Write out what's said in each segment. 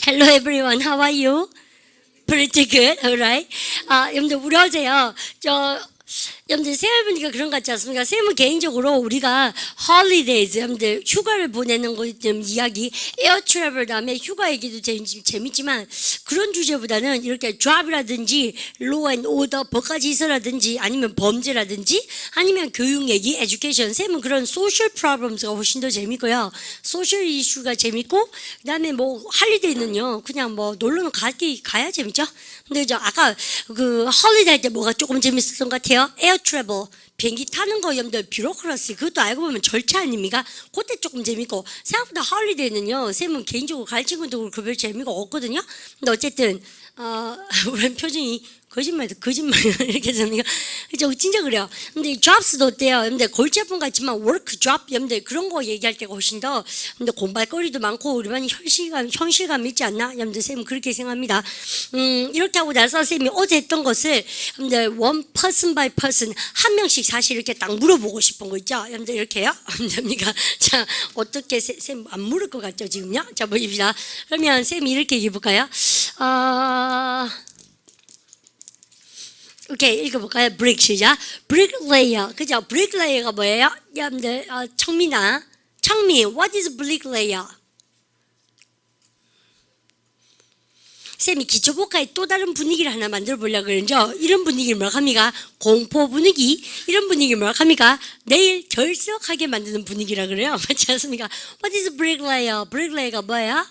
Hello everyone, how are you? Pretty good, alright. 여러분들 우리 어제요. 여러분들 생각해 보니까 그런 것 같지 않습니까? 쌤은 개인적으로 우리가 holidays, 여러분들 휴가를 보내는 거 좀 이야기, 에어 트래블 다음에 휴가 얘기도 재밌지만 그런 주제보다는 이렇게 job이라든지 law and order, 법과 질서라든지 아니면 범죄라든지 아니면 교육 얘기, education, 쌤은 그런 social problems가 훨씬 더 재밌고요. social issue가 재밌고 그다음에 뭐 할리데이는요 그냥 뭐 놀러는 가야 재밌죠. 근데 저 아까 그 holiday 할 때 뭐가 조금 재밌었던 것 같아요. 에어 트래블, 비행기 타는 거 여러분들 뷰로크라시 그것도 알고 보면 절차 아닙니까? 그때 조금 재밌고 생각보다 헐리데이는요 쌤은 개인적으로 가르친 것도 별 재미가 없거든요. 근데 어쨌든 우리 표정이 거짓말 이렇게 됩니까? 그죠? 진짜 그래요. 근데 jobs도 어때요? 근데 골치 아픈 것 같지만 work job 여러분들 그런 거 얘기할 때가 훨씬 더 근데 공부할거리도 많고 우리 많이 현실감 있지 않나? 여러분들 쌤은 그렇게 생각합니다. 이렇게 하고 나서 쌤이 어제 했던 것을 여러분들 one person by person 한 명씩 사실 이렇게 딱 물어보고 싶은 거 있죠? 여러분들 이렇게요? 됩니까? 자, 어떻게 쌤 안 물을 것 같죠 지금요? 자, 보십시다. 그러면 쌤이 이렇게 얘기해 볼까요? 오케이, 읽어볼까요? 브릭 시작. 브릭레이어. 그죠? 브릭레이어가 뭐예요? 여러분들, 청미, what is bricklayer? 쌤이 기초복화의 또 다른 분위기를 하나 만들어 보려고 그러죠. 이런 분위기를 뭐라고 합니까? 공포 분위기. 이런 분위기를 뭐라고 합니까? 내일 결석하게 만드는 분위기라 그래요. 맞지 않습니까? What is bricklayer? bricklayer가 뭐예요?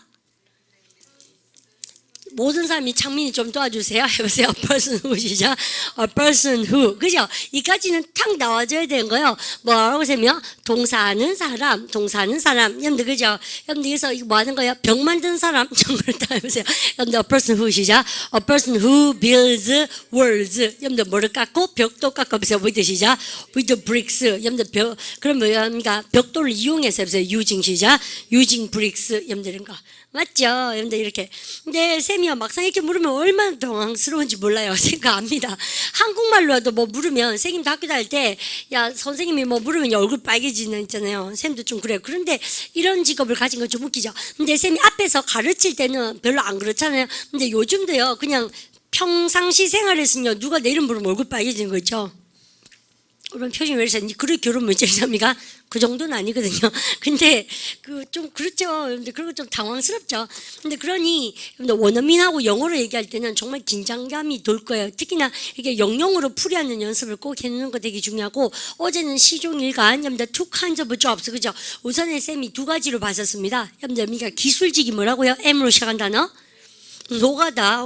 모든 사람이 창민이 좀 도와주세요. 해보세요. A person who 시작. A person who. 그죠? 이까지는 탁 나와줘야 되는 거예요. 뭐라고 하세요? 동사하는 사람. 여러분들, 그죠? 여러분들, 여기서 이거 뭐 하는 거예요? 벽 만드는 사람. 좀 그렇다 해보세요. 여러분들, A person who 시작. A person who builds walls. 여러분들, 뭐를 깎고? 벽도 깎아보세요. with 시작. with bricks. 여러분들, 그럼 뭐야? 벽돌을 이용해서 해보세요. using 시작. using bricks. 여러분들, 이런 거. 맞죠? 여러분들 이렇게. 근데 쌤이요 막상 이렇게 물으면 얼마나 당황스러운지 몰라요. 생각 압니다. 한국말로라도 뭐 물으면 쌤도 학교 다닐 때 야 선생님이 뭐 물으면 얼굴 빨개지는 있잖아요. 쌤도 좀 그래요. 그런데 이런 직업을 가진 건 좀 웃기죠. 근데 쌤이 앞에서 가르칠 때는 별로 안 그렇잖아요. 근데 요즘도요 그냥 평상시 생활에서는요 누가 내 이름 부르면 얼굴 빨개지는 거 있죠. 그런 표정이 왜 이러세요? 그래 결혼 몇 살입니까? 그 정도는 아니거든요. 근데 좀 그렇죠. 근데 그런 거 좀 당황스럽죠. 근데 그러니 원어민하고 영어로 얘기할 때는 정말 긴장감이 돌 거예요. 특히나 이렇게 영영으로 풀이하는 연습을 꼭 해놓는 거 되게 중요하고 어제는 시종일관 여러분들 two kinds of jobs 그죠? 우선에 쌤이 두 가지로 봤었습니다. 여러분들 그러니까 기술직이 뭐라고요? M으로 시작한 단어? 노가다,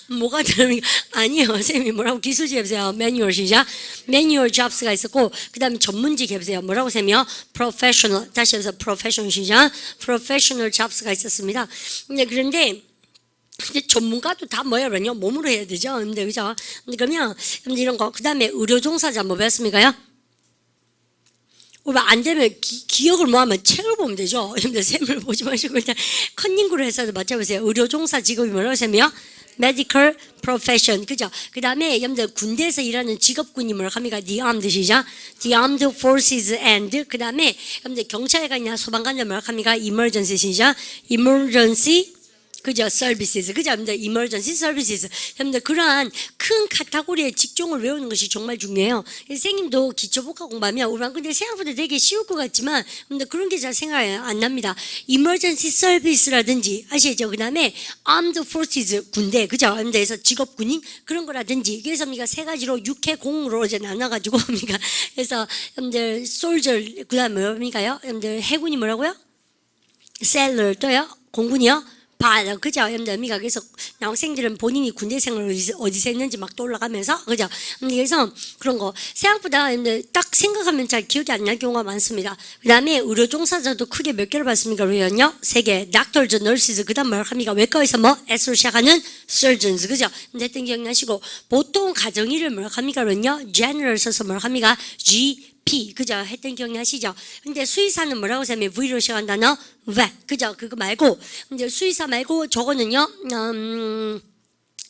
뭐가 다릅니까? 아니에요. 선생님이 뭐라고 기술직 해보세요. 매뉴얼 시작. 매뉴얼 jobs가 있었고, 그 다음에 전문직 해보세요. 뭐라고 쌤이요? professional. 다시 해서 professional 시작. professional jobs가 있었습니다. 그런데 전문가도 다 뭐야, 그러냐? 몸으로 해야 되죠. 근데, 그죠? 그러면, 이런 거. 그 다음에 의료종사자 뭐 배웠습니까요? 안 되면 기억을 뭐하면 책을 보면 되죠. 여러분들 샘을 보지 마시고 일단 컨닝구로 해서 맞춰보세요. 의료종사 직업이 뭐라고 하세요? medical profession 그죠? 그 다음에 여러분들 군대에서 일하는 직업군이 뭐라고 합니까? the armed 시작. the armed forces and 그 다음에 여러분들 경찰관이나 소방관들 뭐라고 합니까? emergency 시작. emergency 그죠? 서비스. 그죠? 여러분들, emergency services. 여러분들, 그러한 큰 카테고리의 직종을 외우는 것이 정말 중요해요. 선생님도 기초복화 공부하면, 우리가 근데 생각보다 되게 쉬울 것 같지만, 여러분들, 그런 게 잘 생각이 안 납니다. emergency service라든지, 아시죠? 그 다음에, armed forces, 군대. 그죠? 여러분들에서 직업군인 그런 거라든지. 그래서 우리가 세 가지로 육해공으로 이제 나눠가지고, 우리가, 그래서, 여러분들, soldier, 그 다음에 뭡니까요? 여러분들, 해군이 뭐라고요? sailor, 또요? 공군이요? 그죠? 여러분들, 그래서 학생들은 본인이 군대 생활을 어디서 했는지 막 떠올라가면서, 그죠? 그래서 그런 거. 생각보다 여러분들 딱 생각하면 잘 기억이 안 날 경우가 많습니다. 그 다음에 의료종사자도 크게 몇 개를 봤습니까? 그러면요? 3개. doctors, nurses, 그 다음 뭐라고 합니까? 외과에서 뭐? S로 시작하는 surgeons, 그죠? 근데 했던 기억나시고, 보통 가정의를 뭐라고 합니까? 그러면요? general 써서 뭐라고 합니까? 그죠? 했던 기억나시죠? 근데 수의사는 뭐라고 하면 V로 시작한다너? vet. 그죠? 그거 말고. 근데 수의사 말고 저거는요,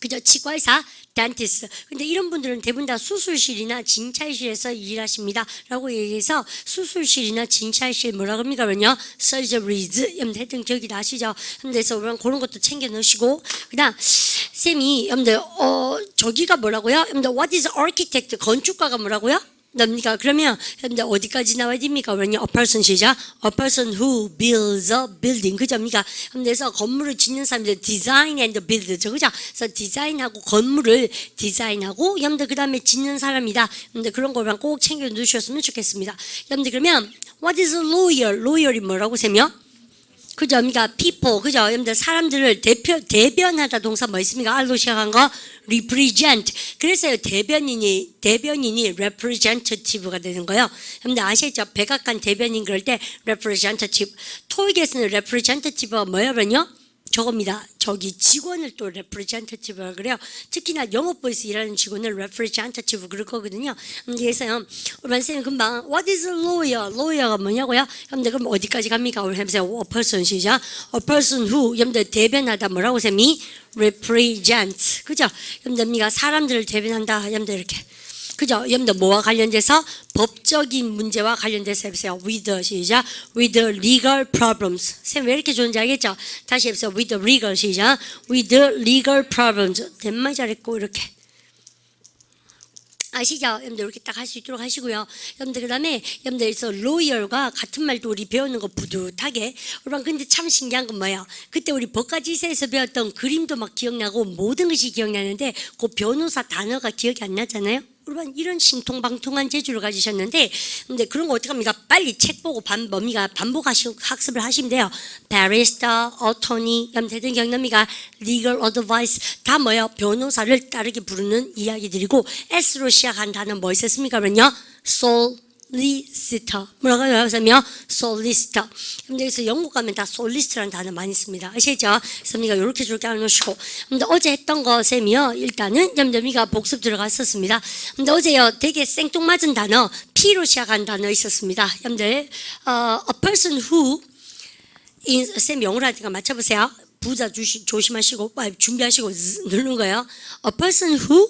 그죠? 치과의사, dentist. 근데 이런 분들은 대부분 다 수술실이나 진찰실에서 일하십니다. 라고 얘기해서 수술실이나 진찰실 뭐라 그럽니까? 그러면요. surgeries. 여러분들 하여튼 기억이 나시죠? 그래서 그런 것도 챙겨 넣으시고. 그 다음, 쌤이, 여러분들, 저기가 뭐라고요? 여러분들, what is architect? 건축가가 뭐라고요? 뭡니까? 그러면 여러분들 어디까지 나와야 됩니까? 그러면 a person 시작. a person who builds a building. 그죠? 그러니까 그래서 건물을 짓는 사람들 design and build. 그죠? 그래서 디자인하고 건물을 디자인하고 여러분들 그다음에 짓는 사람이다. 여러분들 그런 거만 꼭 챙겨 두셨으면 좋겠습니다. 여러분들 그러면 what is a lawyer? lawyer이 뭐라고 세면? 그죠? 그러니까 people, 그죠? 여러분들 사람들을 대변하다 동사 뭐 있습니까? R로 시작한 거 represent. 그래서 대변인이 representative가 되는 거예요. 여러분들 아시죠? 백악관 대변인 그럴 때 representative. 토익에서는 representative가 뭐예요? 그러면요? 저겁니다. 저기 직원을 또 representative라고 그래요. 특히나 영업부에서 일하는 직원을 representative 그럴 거거든요. 그래서 우리 선생님 금방 what is a lawyer? lawyer가 뭐냐고요? 여러분들 그럼 어디까지 갑니까? 우리 해보세요. a person 시작. a person who 여러분들 대변하다 뭐라고 쌤이 represents. 그죠? 여러분들 사람들을 대변한다. 여러분들 이렇게. 그죠? 여러분들 뭐와 관련돼서 법적인 문제와 관련돼서 해보세요. with 시작. with legal problems. 쌤 왜 이렇게 좋은지 알겠죠? 다시 해보세요. with legal 시작. with legal problems. 된말 잘했고 이렇게. 아시죠? 여러분들 이렇게 딱 할 수 있도록 하시고요. 여러분들 그다음에 여러분들에서 lawyer과 같은 말도 우리 배우는 거 뿌듯하게. 여러분 근데 참 신기한 건 뭐예요? 그때 우리 법과지세에서 배웠던 그림도 막 기억나고 모든 것이 기억나는데 그 변호사 단어가 기억이 안 나잖아요. 여러분 이런 신통방통한 재주를 가지셨는데 근데 그런 거 어떡합니까? 빨리 책 보고 반복하시고 학습을 하시면 돼요. barrister, attorney, 대등 경험이가 legal advice 다 뭐예요? 변호사를 따르게 부르는 이야기들이고 S로 시작한 단어 뭐 있었습니까? 그러면요. solicitor 뭐라고 하냐면 solicitor. 여기서 영국 가면 다 solicit라는 단어 많이 씁니다. 아시죠? 그래서 우리가 이렇게 저렇게 알아놓으시고 근데 어제 했던 거 쌤이요. 일단은 점점이가 복습 들어갔었습니다. 근데 어제요 되게 생뚱맞은 단어 P로 시작한 단어 있었습니다. 여러분들 a person who 쌤 영어로 하니까 맞춰보세요. 부자 조심하시고 준비하시고 누르는 거예요. a person who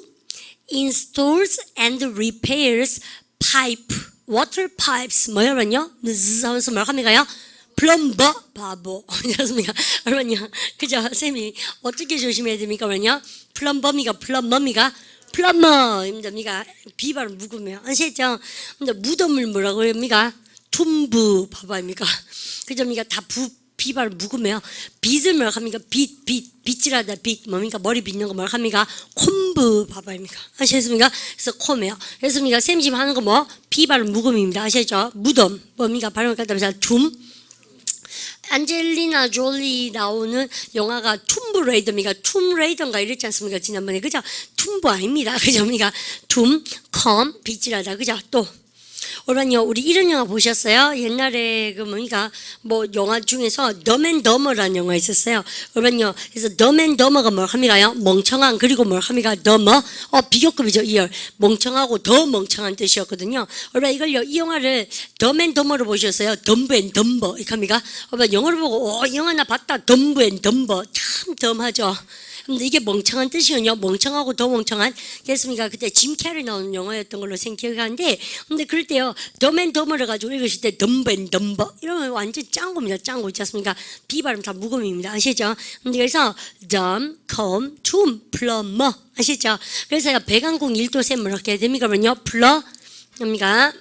installs and repairs pipe water pipes 뭐냐면요? 하면서 뭘 합니까요? 플럼버 바보 그렇습니까? 여러분요 그죠? 쌤이 어떻게 조심해야 됩니까? 그러면요 플럼버입니까? 플럼버입니다. 비바로 묵으면 아시죠? 근데 무덤을 뭐라고 합니까? 툼브 바바입니까? 그죠? 다 비바를 묵으면 빗을 뭘 합니까? 빗질하다 빗 뭡니까? 머리 빗는 거 뭘 합니까? 콤브 바바입니까? 아시겠습니까? 그래서 콤이에요. 그래서 쌤 지금 하는 거 뭐? 비바를 묵음입니다. 아시죠? 무덤 뭡니까? 발음을 갖다 보세요. 툼 안젤리나 졸리 나오는 영화가 툼브레이더입니까? 툼레이더인가 이랬지 않습니까? 지난번에 그죠? 툼브 아닙니다. 그죠? 컴 빗질하다 그죠? 또 여러분요, 우리 이런 영화 보셨어요? 옛날에 뭐 영화 중에서 Dumb and Dumber라는 영화 있었어요. 여러분요, 그래서 Dumb and Dumber가 뭘 합니까요? 멍청한 그리고 뭘 합니까? Dumber. 비교급이죠. 이열 멍청하고 더 멍청한 뜻이었거든요. 여러분 이걸요, 이 영화를 Dumb and Dumber로 보셨어요? Dumb and Dumber 이렇게 합니까? 여러분 영어로 보고 이 영화 나 봤다. Dumb and Dumber 참 덤하죠. 근데 이게 멍청한 뜻이군요. 멍청하고 더 멍청한. 그랬습니까? 그때 짐 캐리 나오는 영화였던 걸로 생각하는데, 근데 그럴 때요, 덤앤덤을 가지고 읽으실 때 덤벤덤버 이러면 완전 짱 겁니다. 짱 거 있지 않습니까? 비발음 다 무음입니다. 아시죠? 근데 그래서 dumb, come, tum, plumber 아시죠? 그래서 백왕궁 1도 셈 뭐렇게 됩니까? 그러면요, 뭡니까?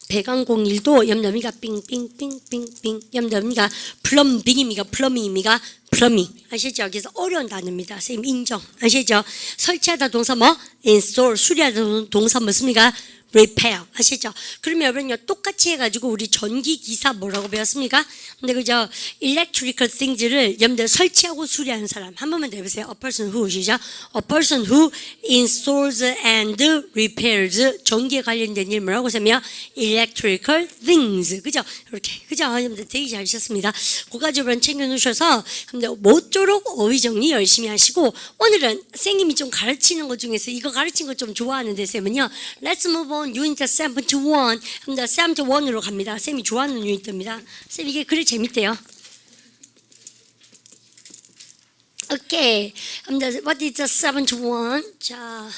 백왕궁 1도 염담이가 삥삥삥삥삥 염담이가 플럼빙입니까? 플러밍입니까? 플러밍 아시죠? 그래서 어려운 단어입니다. 선생님 인정 아시죠? 설치하다 동사 뭐? install 수리하다 동사 뭐습니까? repair 아시죠? 그러면 여러분요 똑같이 해가지고 우리 전기 기사 뭐라고 배웠습니까? 근데 그저 electrical things를 여러분들 설치하고 수리하는 사람 한 번만 더 해보세요. A person who 시작. A person who installs and repairs 전기에 관련된 일 뭐라고 하냐면 electrical things 그죠? 이렇게 그죠? 여러분들 되게 잘 하셨습니다. 그 가지고 챙겨놓으셔서 모쪼록 어휘 정리 열심히 하시고 오늘은 선생님이 좀 가르치는 것 중에서 이거 가르친 거 좀 좋아하는데 쌤은요 Let's move on 유니트 71 71으로 갑니다. 쌤이 좋아하는 유니트입니다. 쌤 이게 그래 재밌대요. Okay. What is the seventh one? 자,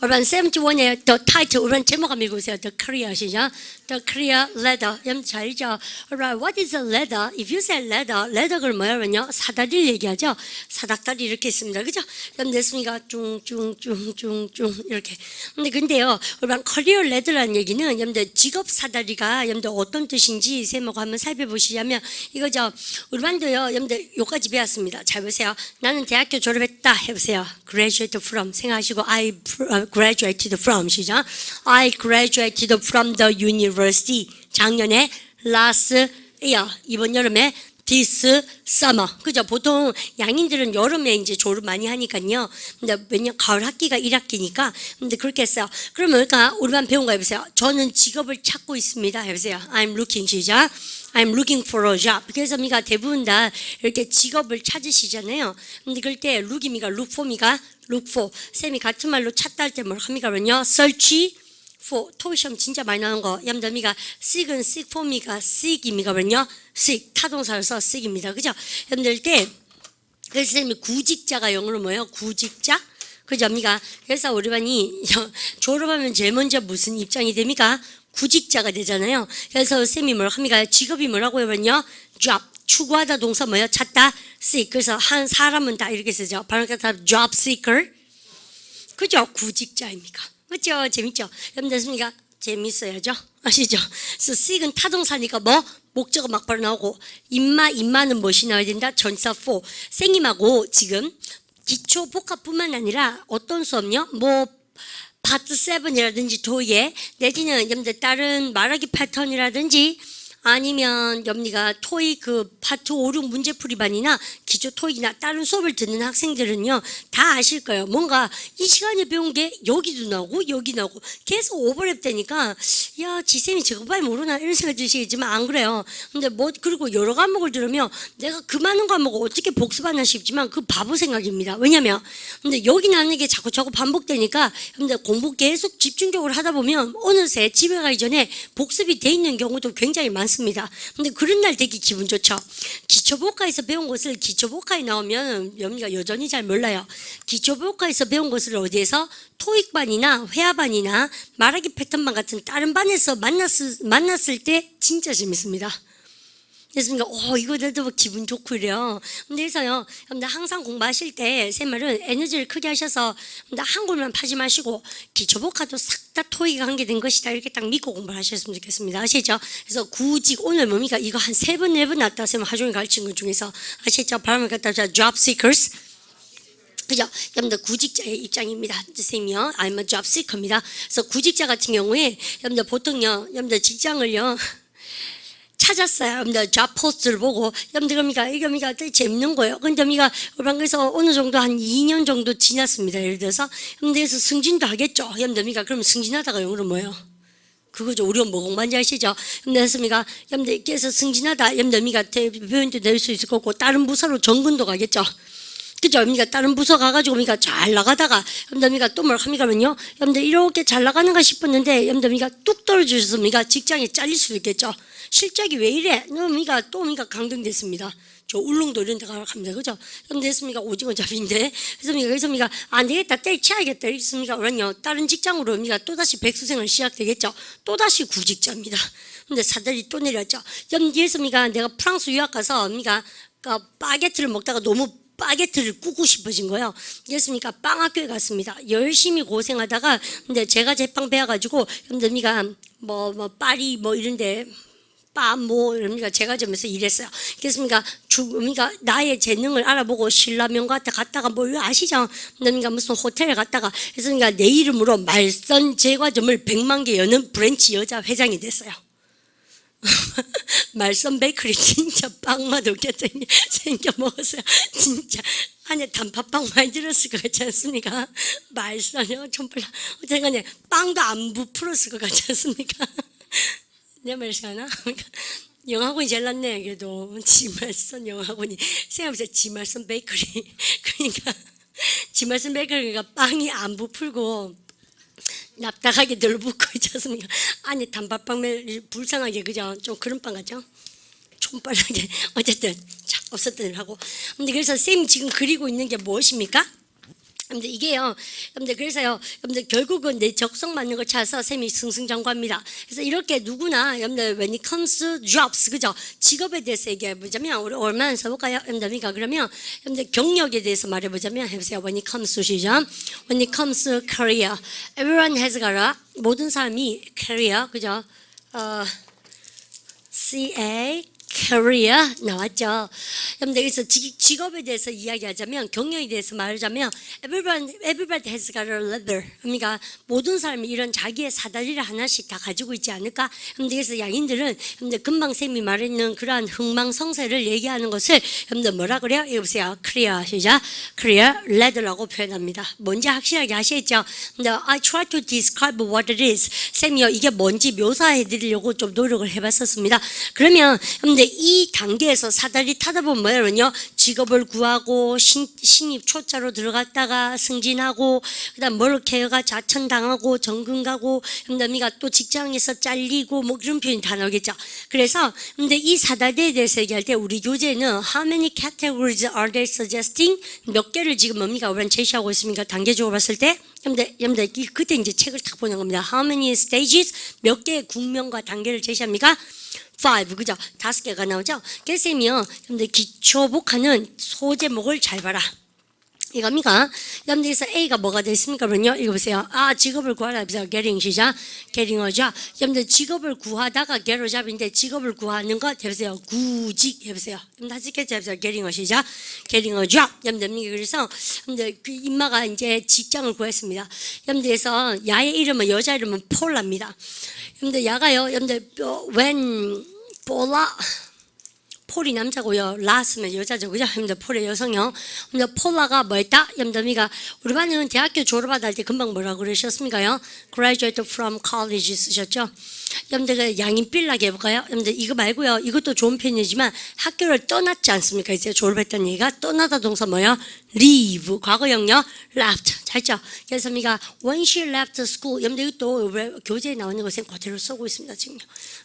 여러분 71의 the title, 여러분 제목 한번 읽으세요. The Korea 시작. The Korea letter. 여러분 잘 읽죠? Alright, what is a letter? If you say letter, letter가 뭐냐면요, 사다리를 얘기하죠. 사닥다리 이렇게 있습니다. 그죠? 여러분 됐습니까? 쭝쭝쭝쭝쭝 이렇게. 근데요, 여러분 Korea letter라는 얘기는 여러분들 직업 사다리가 여러분들 어떤 뜻인지 제목 한번 살펴보시자면 이거죠. 여러분도요, 여러분들 요까지 배웠습니다. 잘 보세요. 나는 대학교 졸업했다 해보세요. Graduate from 생각하시고 I graduated from 시작. I graduated from the university. 작년에 last year 이번 여름에 this summer. 그죠? 보통 양인들은 여름에 이제 졸업 많이 하니까요. 근데 왜냐 가을 학기가 1학기니까. 근데 그렇게 했어요. 그러면 그러니까 우리만 배운 거 해보세요. 저는 직업을 찾고 있습니다. 해보세요. I'm looking 시작. I'm looking for a job. 그래서 미가 대부분 다 이렇게 직업을 찾으시잖아요. 근데 그럴 때 look이미가 look for미가 look for. 쌤이 같은 말로 찾다 할 때 뭘 합니까? 그러면요. search for. 토익 시험 진짜 많이 나오는 거. 여러분들 seek은 seek for미가 seek입니까? 그러면요. seek. 타동사로서 seek입니다. 그죠? 여러분들 때 그래서 쌤이 구직자가 영어로 뭐예요? 구직자? 그죠? 그래서 우리 반이 졸업하면 제일 먼저 무슨 입장이 됩니까? 구직자가 되잖아요. 그래서 쌤이 뭘 합니까? 직업이 뭐라고 하면요? job. 추구하다 동사 뭐예요? 찾다 seek. 그래서 한 사람은 다 이렇게 쓰죠. 발음가 다 job seeker. 그죠? 구직자입니까? 그죠? 재밌죠? 여러분 됐습니까? 재밌어야죠. 아시죠? 그래서 seek은 타동사니까 뭐? 목적어 막바로 나오고 임마는 무엇이 나와야 된다? 전사 for. 생님하고 지금 기초 복합뿐만 아니라 어떤 수업요? 뭐 파트 7이라든지 토익에 내지는 여러분들 다른 말하기 패턴이라든지 아니면 여러분이가 토익 그 파트 5, 6 문제풀이반이나 기초 토익이나 다른 수업을 듣는 학생들은요 다 아실 거예요. 뭔가 이 시간에 배운 게 여기도 나오고 여기 나오고 계속 오버랩 되니까 야 지쌤이 저거밖에 모르나 이런 생각 드시겠지만 안 그래요. 근데 뭐 그리고 여러 과목을 들으면 내가 그 많은 과목을 어떻게 복습하나 싶지만 그 바보 생각입니다. 왜냐면 근데 여기 나오는 게 자꾸 반복되니까 근데 공부 계속 집중적으로 하다 보면 어느새 집에 가기 전에 복습이 돼 있는 경우도 굉장히 많습니다. 근데 그런 날 되게 기분 좋죠. 기초복화에서 배운 것을 기초복화에 나오면 여러분가 여전히 잘 몰라요. 기초복화에서 배운 것을 어디에서 토익반이나 회화반이나 말하기 패턴반 같은 다른 반에서 만났을 때 진짜 재밌습니다. 그래서 이거 들도 기분 좋고 이래요. 그래서요, 여러분들 항상 공부하실 때 제 말은 에너지를 크게 하셔서 한글만 파지 마시고 기초복화도 싹 다 토익이 관계된 것이다 이렇게 딱 믿고 공부를 하셨으면 좋겠습니다. 아시죠? 그래서 구직 오늘 뭡니까? 이거 한 3번 4번 났다 쌤 하중에 가르친 것 중에서 아시죠? 바람을 갖다 job seekers. 그죠? 여러분들 구직자의 입장입니다. 선생님이요. I'm a job seeker입니다. 그래서 구직자 같은 경우에 여러분들 보통요, 여러분들 직장을요. 찾았어요. 여러분들 잡 포스트를 보고 여러분들 이겁니까 되게 재밌는 거예요. 근데 그래서 어느 정도 한 2년 정도 지났습니다. 예를 들어서 그래서 승진도 하겠죠. 여러분들 그러면 승진하다가 영어로 뭐예요? 그거죠. 우리가 뭐 공부한지 아시죠? 여러분들 여러분들께서 승진하다 여러분들 대표인도 될 수 있을 거고 다른 부서로 정근도 가겠죠. 그죠? 다른 부서 가가지고 잘 나가다가 여러분들 또 뭘 합니까면요? 여러분들 이렇게 잘 나가는가 싶었는데 여러분들 뚝 떨어지셨습니까? 직장에 잘릴 수도 있겠죠. 실적이 왜 이래? 또 강등됐습니다. 저 울릉도 이런 데 갑니다. 그죠? 그럼 됐습니까? 오징어 잡인데. 그래서 안 되겠다. 때려치야겠다. 이랬습니까? 그러면요. 다른 직장으로 또다시 백수생활 시작되겠죠. 또다시 구직자입니다. 근데 사다리 또 내렸죠. 그래서 내가 프랑스 유학 가서 바게트를 먹다가 너무 바게트를 굽고 싶어진 거예요. 그래서 빵학교에 갔습니다. 열심히 고생하다가 근데 제가 제빵 배워가지고 여러분들 파리 이런데 제가 점에서 일했어요. 그래서 나의 재능을 알아보고 신라면 갔다가 아시죠? 무슨 호텔에 갔다가 그래서 내 이름으로 말선 제과점을 100만 개 여는 브랜치 여자 회장이 됐어요. 말선 베이커리 진짜 빵 맛없게 생겨 먹었어요. 진짜 안에 단팥빵 많이 들었을 것 같지 않습니까? 말선이요. 어쨌든 빵도 안 부풀었을 것 같지 않습니까? 내 말이 하나? 영학원이 제일 낫네. 그래도 지말선 영학원이 생각해보세요. 지말선 베이커리 지말선 베이커리가 빵이 안 부풀고 납작하게 들붙고 있지 않습니까? 안에 단팥빵 불쌍하게 그죠? 좀 그런 빵 같죠? 촌빨하게 어쨌든 자 없었던 일 하고. 근데 그래서 쌤이 지금 그리고 있는 게 무엇입니까? 근데 이게요, 여러분들 그래서요, 여러분들 결국은 내 적성 맞는 걸 찾아서 쌤이 승승장구합니다. 그래서 이렇게 누구나 여러분들 when it comes to jobs, 그죠? 직업에 대해서 얘기해보자면 우리 얼마나 써볼까요, 여러분들? 그러면 여러분들 경력에 대해서 말해보자면 해보세요. When it comes to 시점, when it comes to career, everyone has got a 모든 사람이 career, 그죠? CA career 나왔죠. 여러분들 그래서 직업에 대해서 이야기하자면 경력에 대해서 말하자면 everybody has got a ladder. 그러니까 모든 사람이 이런 자기의 사다리를 하나씩 다 가지고 있지 않을까? 여러분들 그래서 양인들은 여러분들 금방 쌤이 말했는 그러한 흥망성쇠를 얘기하는 것을 여러분들 뭐라 그래요? 이거 보세요. career 시작. career ladder라고 표현합니다. 뭔지 확실하게 아시겠죠? 근데 I try to describe what it is. 쌤이요 이게 뭔지 묘사해 드리려고 좀 노력을 해봤었습니다. 그러면 여러분들 이 단계에서 사다리 타다 보면 뭐냐면요, 직업을 구하고 신입 초짜로 들어갔다가 승진하고 그다음 멀케어가 자천당하고 정근 가고 그다음에 또 직장에서 잘리고 뭐 그런 표현이 다 나오겠죠. 그래서 근데 이 사다리에 대해서 얘기할 때 우리 교재는 how many categories are they suggesting? 몇 개를 지금 뭡니까 우리는 제시하고 있습니까? 단계적으로 봤을 때 여러분들 그때 이제 책을 딱 보는 겁니다. How many stages? 몇 개의 국면과 단계를 제시합니까? 5, 그죠? 5개가 나오죠? 그래서 여러분들 기초복하는 소제목을 잘 봐라. 이겁니까? 여러분들께서 A가 뭐가 되겠습니까? 그러면요, 이거 보세요. 직업을 구하라. getting 시작. getting a job. 여러분들 직업을 구하다가 get a job인데 직업을 구하는 거 해보세요. 구직 해보세요. 여러분들 하시겠죠? 해보세요. getting a 시작. getting a job. 여러분들 그래서 여러분들 그 인마가 이제 직장을 구했습니다. 여러분들께서 야의 이름은 여자 이름은 폴라입니다. 여러분들 야가요. 여러분들 when 폴라 폴이 남자고요. 라스면 여자죠. 그죠? 여러분들 폴의 여성형. 여러분들 폴라가 뭐였다? 여러분들 우리 반은 대학교 졸업하다 할 때 금방 뭐라고 그러셨습니까요? Graduate from college 쓰셨죠? 여러분들 그 양인빌라게 해볼까요? 여러분들 이거 말고요. 이것도 좋은 표현이지만 학교를 떠났지 않습니까? 이제 졸업했다는 얘기가 떠나다 동사 뭐예요? leave. 과거형요. left. 잘죠? 그래서 우리가 when she left school. 여러분들 이것도 교재에 나오는 것은 그대로 쓰고 있습니다. 지금요.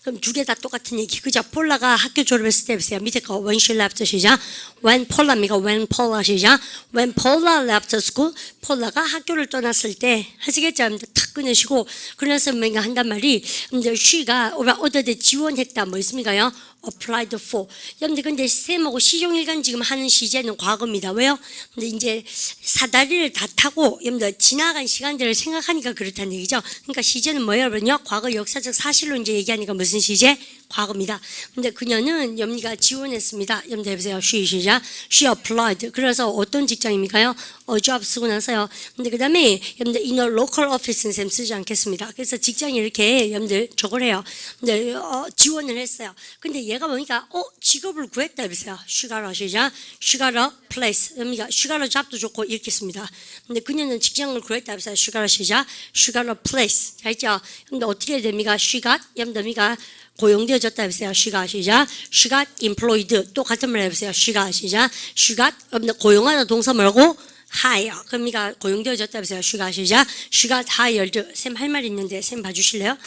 그럼 두 개 다 똑같은 얘기. 그죠? 폴라가 학교 졸업했을 때 보세요. 밑에 거 when she left 시작. when 폴라입니까? when 폴라 시작. when 폴라 left school. 폴라가 학교를 떠났을 때 하시겠죠? 여러분들 탁 끊으시고 그래서 뭔가 한단 말이 여러분들 she가 어디에 지원했다 뭐 있습니까요? applied for. 여러분들 근데 쌤하고 시종일관 지금 하는 시제는 과거입니다. 왜요? 근데 이제 사다리를 다 타고 여러분들 지나간 시간들을 생각하니까 그렇다는 얘기죠. 그러니까 시제는 뭐예요? 여러분요? 과거 역사적 사실로 이제 얘기하니까 무슨 시제? 과거입니다. 근데 그녀는 여러분이가 지원했습니다. 여러분들 해보세요. she 시작. she applied. 그래서 어떤 직장입니까요? a job 쓰고 나서요. 근데 그 다음에 여러분들 in a local office는 쌤 쓰지 않겠습니다. 그래서 직장이 이렇게 여러분들 저걸 해요. 근데 지원을 했어요. 근데 얘가 보니까 직업을 구했다 해보세요. she got a 시작. she got a place. 여러분이가 she got a job도 좋고 이렇게 씁니다. 근데 그녀는 직장을 구했다 해보세요. she got a 시작. she got a place. 알죠? 근데 어떻게 해야 됩니까? she got 여러분들이가 고용되어졌다 해보세요. she got 시작. she got employed. 또 같은 말 해보세요. she got 시작. she got 고용하다 동사 뭐라고? hire. 그러니까 고용되어졌다 해보세요. she got 시작. she got hired. 쌤 할 말 있는데 쌤 봐주실래요?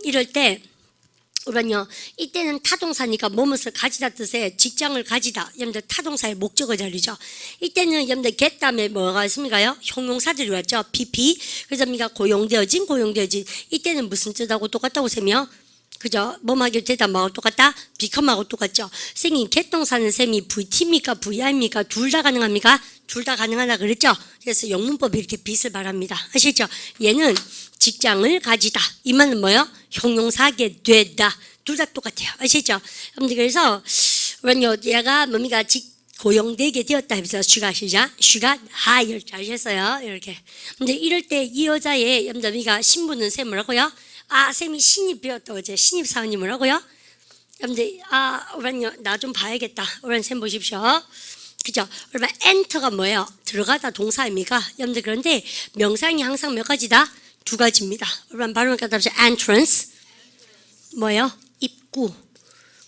이럴 때 우리는요, 이때는 타동사니까 무엇을 가지다 뜻에 직장을 가지다. 여러분들 타동사의 목적어 자리죠. 이때는 여러분들 get 다음에 뭐가 있습니까요? 형용사들이 왔죠. PP. 그래서 우리가 고용되어진. 이때는 무슨 뜻하고 똑같다고 쌤이요? 그죠? 뭐하게 되다 뭐하고 똑같다? become하고 똑같죠. 쌤이 get 동사는 쌤이 VT입니까? VI입니까? 둘 다 가능합니까? 둘 다 가능하다 그랬죠? 그래서 영문법이 이렇게 빛을 발합니다. 아시죠? 얘는 직장을 가지다. 이 말은 뭐예요? 형용사하게 되다. 둘 다 똑같아요. 아시죠? 그래서 얘가 뭡니까? 고용되게 되었다 해서 she 시작. she got hired. 잘하셨어요. 이렇게. 근데 이럴 때 이 여자의 여러분들 신분은 쌤 뭐라고요? 쌤이 신입이었다고 이제 신입사원이 뭐라고요? 여러분들 나 좀 봐야겠다. 오란 쌤 보십시오. 그죠? 그러면 enter가 뭐예요? 들어가다 동사입니까? 여러분들 그런데 명사형이 항상 몇 가지다? 두 가지입니다. 여러분 발음을 갖다 entrance 뭐예요? 입구.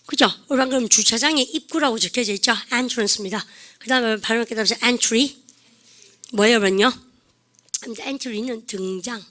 그죠? 여러분 그럼 주차장에 입구라고 적혀져 있죠? entrance입니다. 그 다음에 발음을 갖다 entry 뭐예요? 여러분요? entry는 등장.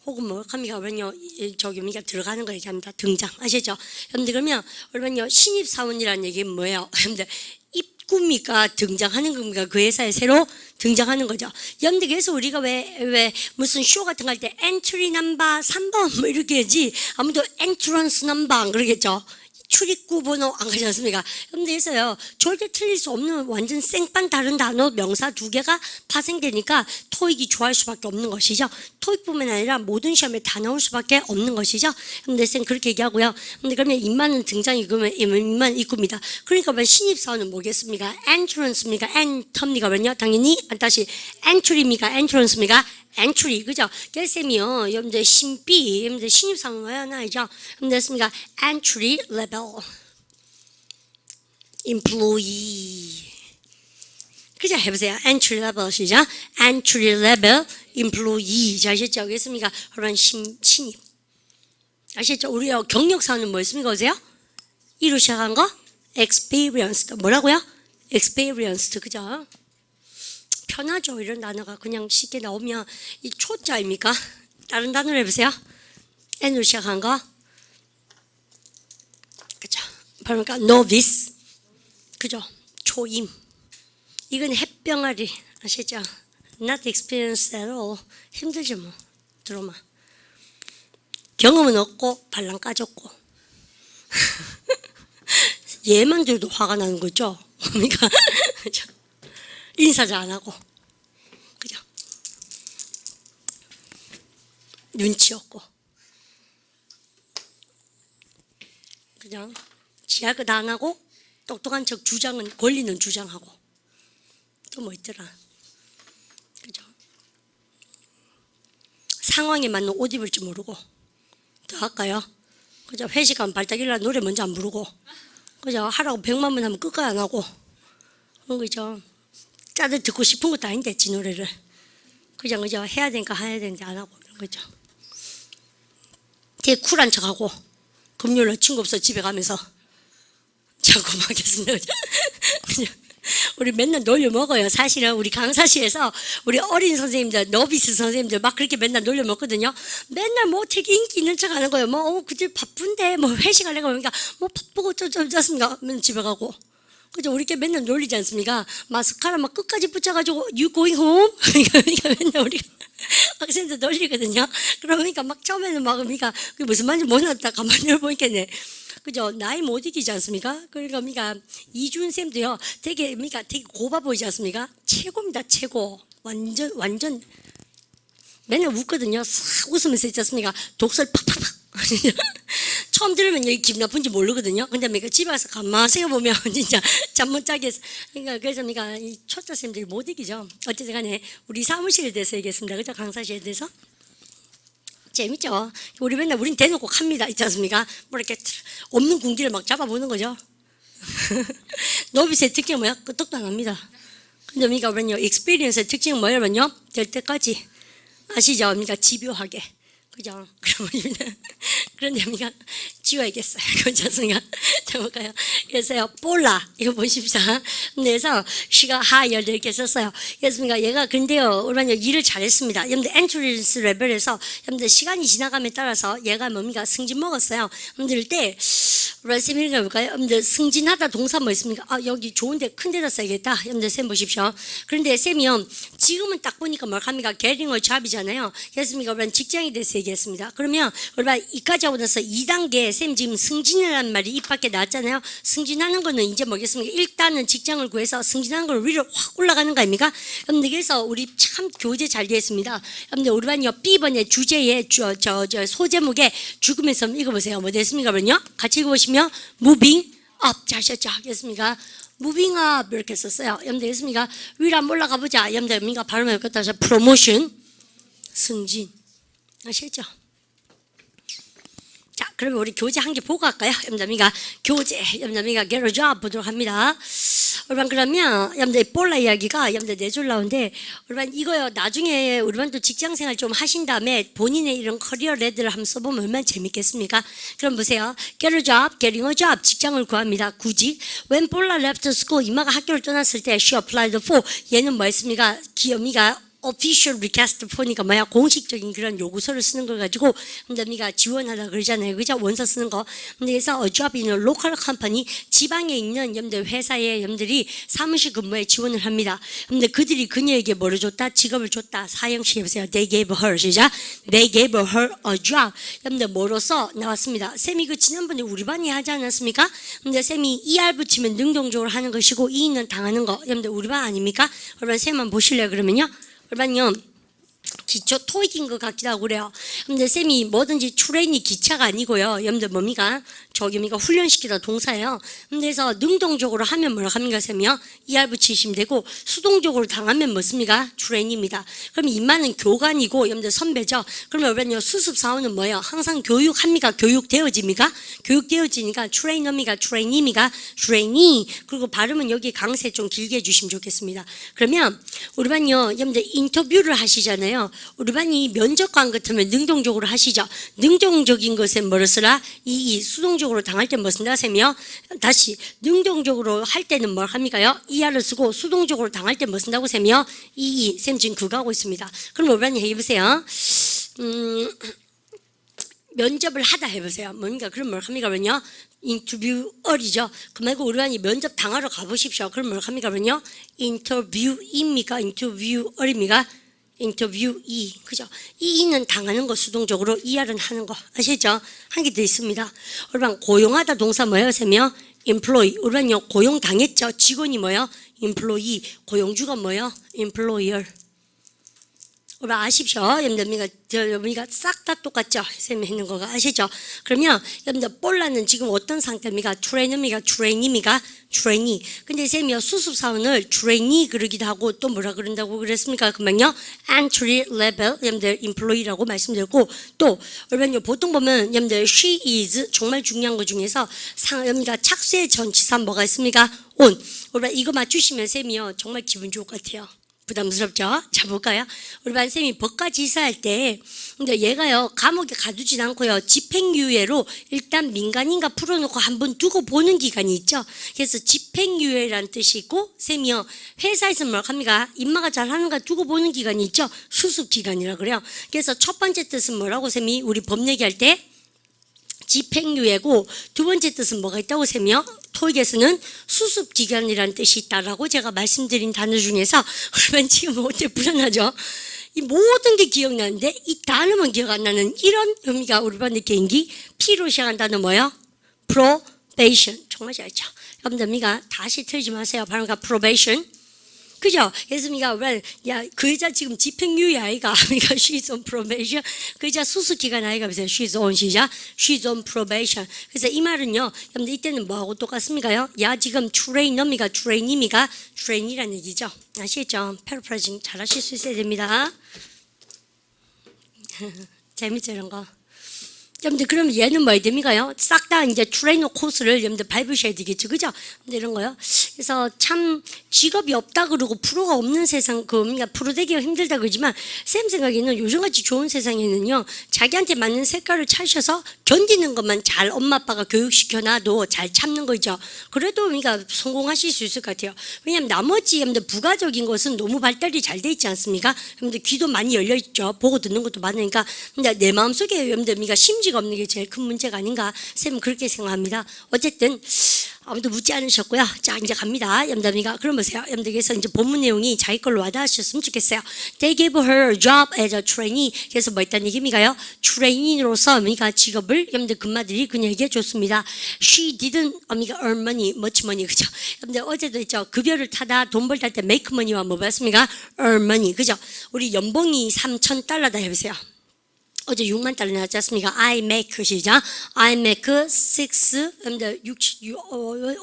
혹은 뭐 합니까? 그러면요 저기 우리가 들어가는 거 얘기합니다. 등장 아시죠? 여러분들 그러면 그러면요 신입 사원이라는 얘기는 뭐예요? 여러분들 입구입니까? 등장하는 겁니까? 그 회사에 새로 등장하는 거죠. 여러분들 그래서 우리가 왜 무슨 쇼 같은 거 할 때 엔트리 넘버 3번 뭐 이렇게 하지 아무도 엔트런스 넘버 안 그러겠죠. 출입구 번호 안 가지 않습니까? 그런데서요 절대 틀릴 수 없는 완전 생판 다른 단어 명사 두 개가 파생되니까 토익이 좋아할 수밖에 없는 것이죠. 토익뿐만 아니라 모든 시험에 다 나올 수밖에 없는 것이죠. 그런데 쌤 그렇게 얘기하고요. 근데 그러면 입만은 등장이 그러면 입만 입구입니다. 그러니까 신입사원은 뭐겠습니까? 엔트런스입니까? 엔터입니까? 그러면요 당연히 다시 엔트리입니까? 엔트런스입니까? 엔트리 그죠? 쌤이요 여러분들 신비 여러분들 신입사원 왜 하나 알죠? 여러분들 했습니까? 엔트리 레벨 employee 그죠? 해보세요. entry level 시작. entry level employee 아셨죠? 알겠습니까? 그런 신입 아셨죠? 우리 경력사원은 뭐였습니까? 어제요? 이로 시작한 거? experienced 뭐라고요? experienced 그죠? 편하죠. 이런 단어가 그냥 쉽게 나오면 이 초자입니까? 다른 단어로 해보세요. n으로 시작한 거 그죠? 그러니까 novice 그죠? 초임 이건 햇병아리 아시죠? Not experienced at all 힘들죠 뭐 들어마 경험은 없고 발랑 까졌고 얘만 들도 화가 나는 거죠? 그러니까 인사도 안 하고 그죠? 눈치 없고 그죠? 지할 거 다 안 하고 똑똑한 척 주장은 권리는 주장하고 또 뭐 있더라 그죠? 상황에 맞는 옷 입을 줄 모르고 더 할까요? 그죠? 회식하면 발딱일라 노래 먼저 안 부르고 그죠? 하라고 100만 번 하면 끝까지 안 하고 그죠? 짜들 듣고 싶은 것도 아닌데 지 노래를 그죠? 해야 되니까 해야 되는데 안 하고 그죠? 되게 쿨한 척하고 금요일날 친구 없어 집에 가면서 자꾸 막 했습니다. 그죠? 우리 맨날 놀려 먹어요. 사실은 우리 강사실에서 우리 어린 선생님들, 너비스 선생님들 막 그렇게 맨날 놀려 먹거든요. 맨날 뭐 되게 인기 있는 척 하는 거예요. 뭐 그들 바쁜데 뭐 회식하려고 하니까 뭐 바쁘고 어쩌습니까? 맨날 집에 가고. 그죠? 우리께 맨날 놀리지 않습니까? 마스카라 막 끝까지 붙여가지고 You going home? 그러니까 맨날 우리가 학생들 놀리거든요. 그러니까 막 처음에는 막 그러니까 그게 무슨 말인지 모르겠다. 가만히 보니까네. 그죠? 나이 못 이기지 않습니까? 그러니까 이준 쌤도요. 되게 고봐 보이지 않습니까? 최고입니다. 최고. 완전 맨날 웃거든요. 싹 웃으면서 있지 않습니까? 독설 팍팍팍. 처음 들으면 여기 기분 나쁜지 모르거든요. 근데 집에 와서 가만히 생각해보면 진짜 잠 못 자게 해서 그러니까 그래서 이 초짜 쌤들이 못 이기죠. 어쨌든 간에 우리 사무실에 대해서 얘기했습니다. 그죠? 강사실에 대해서. 재밌죠? 우리 맨날 우린 대놓고 합니다. 있지 않습니까? 뭐 이렇게 없는 군기를 막 잡아보는 거죠. 노비스의 특징은 뭐야? 끄떡도 안 합니다. 근데 그러니까 experience의 특징은 뭐냐면요? 될 때까지 아시죠? 그러니까 집요하게. 그죠? 그런데 우리가 지워야겠어요. 괜찮습니까? 자, 볼까요? 그래서요, 볼라. 이거 보십시오. 그래서 시가 하이어 이렇게 썼어요. 그래서 얘가 근데요, 얼마나 일을 잘했습니다. 여러분들 엔트런스 레벨에서 여러분들 시간이 지나감에 따라서 얘가 승진 먹었어요. 여러분들 때, 쌤이 볼까요? 여러분들 승진하다 동사 뭐 있습니까? 여기 좋은데 큰 데다 써야겠다. 여러분들 쌤 보십시오. 그런데 쌤이요, 지금은 딱 보니까 뭘 합니까? getting a job이잖아요. 그래서 직장에 대해서 얘기했습니다. 그러면 우리가 이까지 하고 나서 2단계 쌤 지금 승진이라는 말이 입 밖에 나왔잖아요. 승진하는 거는 이제 뭐겠습니까? 일단은 직장을 구해서 승진하는 걸 위로 확 올라가는 거 아닙니까? 여러분들 그래서 우리 참 교재 잘 되어 있습니다. 여러분들 우리 반요 B번의 주제에 소제목에 죽으면서 읽어보세요. 뭐 됐습니까? 그러면요 같이 읽어보시면 moving up 자셨죠? 하겠습니까? moving up 이렇게 썼어요. 여러분들 됐습니까? 위로 한번 올라가 보자. 여러분들 발음을 걷다서 promotion 승진 아시죠? 자, 그러면 우리 교재 한 개 보고 갈까요? 여러분들 교재, 여러분들 get a job 보도록 합니다. 여러분 그러면 여러분들 볼라 이야기가 여러분들 4줄 나오는데 여러분 이거요 나중에 여러분 또 직장생활 좀 하신 다음에 본인의 이런 커리어 레드를 한번 써보면 얼마나 재밌겠습니까? 그럼 보세요. get a job, getting a job 직장을 구합니다. 구직. When Paula left school 이마가 학교를 떠났을 때 she applied for 얘는 뭐 했습니까? 기업이가 official request 보니까 뭐야 공식적인 그런 요구서를 쓰는 걸 가지고 여러분들가 지원하라 그러잖아요. 그죠? 원서 쓰는 거. 그래서 a job in a local company 지방에 있는 여러분들 회사에 여러분들이 사무실 근무에 지원을 합니다. 근데 그들이 그녀에게 뭐를 줬다? 직업을 줬다. 사형식 해보세요. They gave her 시작. They gave her a job. 여러분들 뭐로써 나왔습니다. 쌤이 그 지난번에 우리 반이 하지 않았습니까? 근데 쌤이 ER 붙이면 능동적으로 하는 것이고 E는 당하는 거. 여러분들 우리 반 아닙니까? 여러분 쌤만 보실래요? 그러면요. 그러면요. 기초 토익인 것 같기도 하고 그래요. 근데 쌤이 뭐든지 트레인이 기차가 아니고요. 여러분들 뭡니까? 저기 뭡니까? 훈련시키다 동사예요. 근데서 능동적으로 하면 뭐라 합니까? 쌤이요? ER 붙이시면 되고 수동적으로 당하면 뭐습니까? 트레인입니다. 그럼 임마는 교관이고 여러분들 선배죠. 그러면 여러분요 수습사원은 뭐예요? 항상 교육합니까? 교육되어집니까? 교육되어지니까 트레이너입니까? 트레이니입니까? 트레이니. 그리고 발음은 여기 강세 좀 길게 해주시면 좋겠습니다. 그러면 우리 반요 여러분들 인터뷰를 하시잖아요. 우리 반이 면접관 같으면 능동적으로 하시죠. 능동적인 것에 뭐를 쓰라? 이 수동적으로 당할 때 뭐 쓴다 쌤이요? 다시 능동적으로 할 때는 뭘 합니까요? ER을 쓰고 수동적으로 당할 때 뭐 쓴다고 쌤이요? 쌤 지금 그거 하고 있습니다. 그럼 우리 반이 해보세요. 면접을 하다 해보세요. 뭡니까? 그럼 뭘 합니까? 그러면요. 인터뷰얼이죠. 그 말고 우리 반이 면접 당하러 가보십시오. 그럼 뭘 합니까? 그러면요. 인터뷰입니까? 인터뷰얼입니까? 인터뷰이. 그죠? 이는 당하는 거 수동적으로 ER은 하는 거. 아시죠? 한 개 더 있습니다. 우리 반 고용하다 동사 뭐예요? 쌤이요? employee. 우리 반요 고용 당했죠. 직원이 뭐예요? employee. 고용주가 뭐예요? employer. 우리 아십시오. 여러분들 싹 다 똑같죠? 쌤이 했는 거가 아시죠? 그러면 여러분들 볼라는 지금 어떤 상태입니까? 트레이너입니까? 트레이니입니까? 트레이니. 근데 쌤이요 수습사원을 트레이니 그러기도 하고 또 뭐라 그런다고 그랬습니까? 그러면요 entry level 여러분들 employee라고 말씀드렸고 또 여러분요 보통 보면 여러분들 she is 정말 중요한 것 중에서 여러분들 착수의 전치사 뭐가 있습니까? on. 여러분 이거 맞추시면 쌤이요 정말 기분 좋을 것 같아요. 부담스럽죠? 자 볼까요? 우리 반쌤이 법과지사할 때 근데 얘가요 감옥에 가두진 않고요 집행유예로 일단 민간인가 풀어놓고 한번 두고 보는 기간이 있죠. 그래서 집행유예라는 뜻이 있고 쌤이요 회사에서 뭘 합니까? 인마가 잘하는가 두고 보는 기간이 있죠. 수습기간이라 그래요. 그래서 첫 번째 뜻은 뭐라고 쌤이 우리 법 얘기할 때 집행유예고 두 번째 뜻은 뭐가 있다고 쌤이요? 토익에서는 수습기간이라는 뜻이 있다라고 제가 말씀드린 단어 중에서 그러면 지금 어때 불안하죠? 이 모든 게 기억나는데 이 단어만 기억 안 나는 이런 의미가 우리 반의 개인기 P로 시작한 단어 뭐예요? probation. 정말 잘했죠? 여러분들 다시 틀지 마세요. 발음가 probation. 그죠? 그래서 야, 그 여자 지금 집행유예 아이가 she's on probation. 그 여자 수습기간 아이가 she's on 시작. she's on probation. 그래서 이 말은요, 여러분들 이때는 뭐하고 똑같습니까요? 야, 지금 트레이너입니까? 트레이니입니까? 트레이니라는 얘기죠. 아시겠죠? 패러프라이징 잘 하실 수 있어야 됩니다. 재밌죠, 이런 거? 여러분들 그럼 얘는 뭐야 됩니까요? 싹 다 이제 트레이너 코스를 여러분들 밟으셔야 되겠죠, 그죠? 근데 이런 거요. 그래서 참 직업이 없다 그러고 프로가 없는 세상, 그러니까 프로 되기가 힘들다 그러지만 쌤 생각에는 요즘같이 좋은 세상에는요 자기한테 맞는 색깔을 찾으셔서 견디는 것만 잘 엄마 아빠가 교육시켜놔도 잘 참는 거죠. 그래도 그러니까 성공하실 수 있을 것 같아요. 왜냐하면 나머지 여러분들 부가적인 것은 너무 발달이 잘 돼 있지 않습니까? 여러분들 귀도 많이 열려 있죠. 보고 듣는 것도 많으니까. 근데 내 마음속에 여러분들 심지가 없는 게 제일 큰 문제가 아닌가 쌤은 그렇게 생각합니다. 어쨌든 아무도 묻지 않으셨고요. 자 이제 갑니다. 여러분들 그럼 보세요. 여러분들께서 이제 본문 내용이 자기 걸로 와닿으셨으면 좋겠어요. They gave her a job as a trainee. 그래서 뭐 있다는 얘기입니까요? 트레이니로서 직업을 여러분들 금마들이 그녀에게 줬습니다. She didn't earn money, much money. 그죠? 여러분들 어제도 있죠. 급여를 타다 돈 벌다 할 때 make money와 뭐 봤습니까? earn money. 그죠? 우리 연봉이 $3,000다 해보세요. 어제 6만 달러 나왔지 않습니까? I make 시작. I make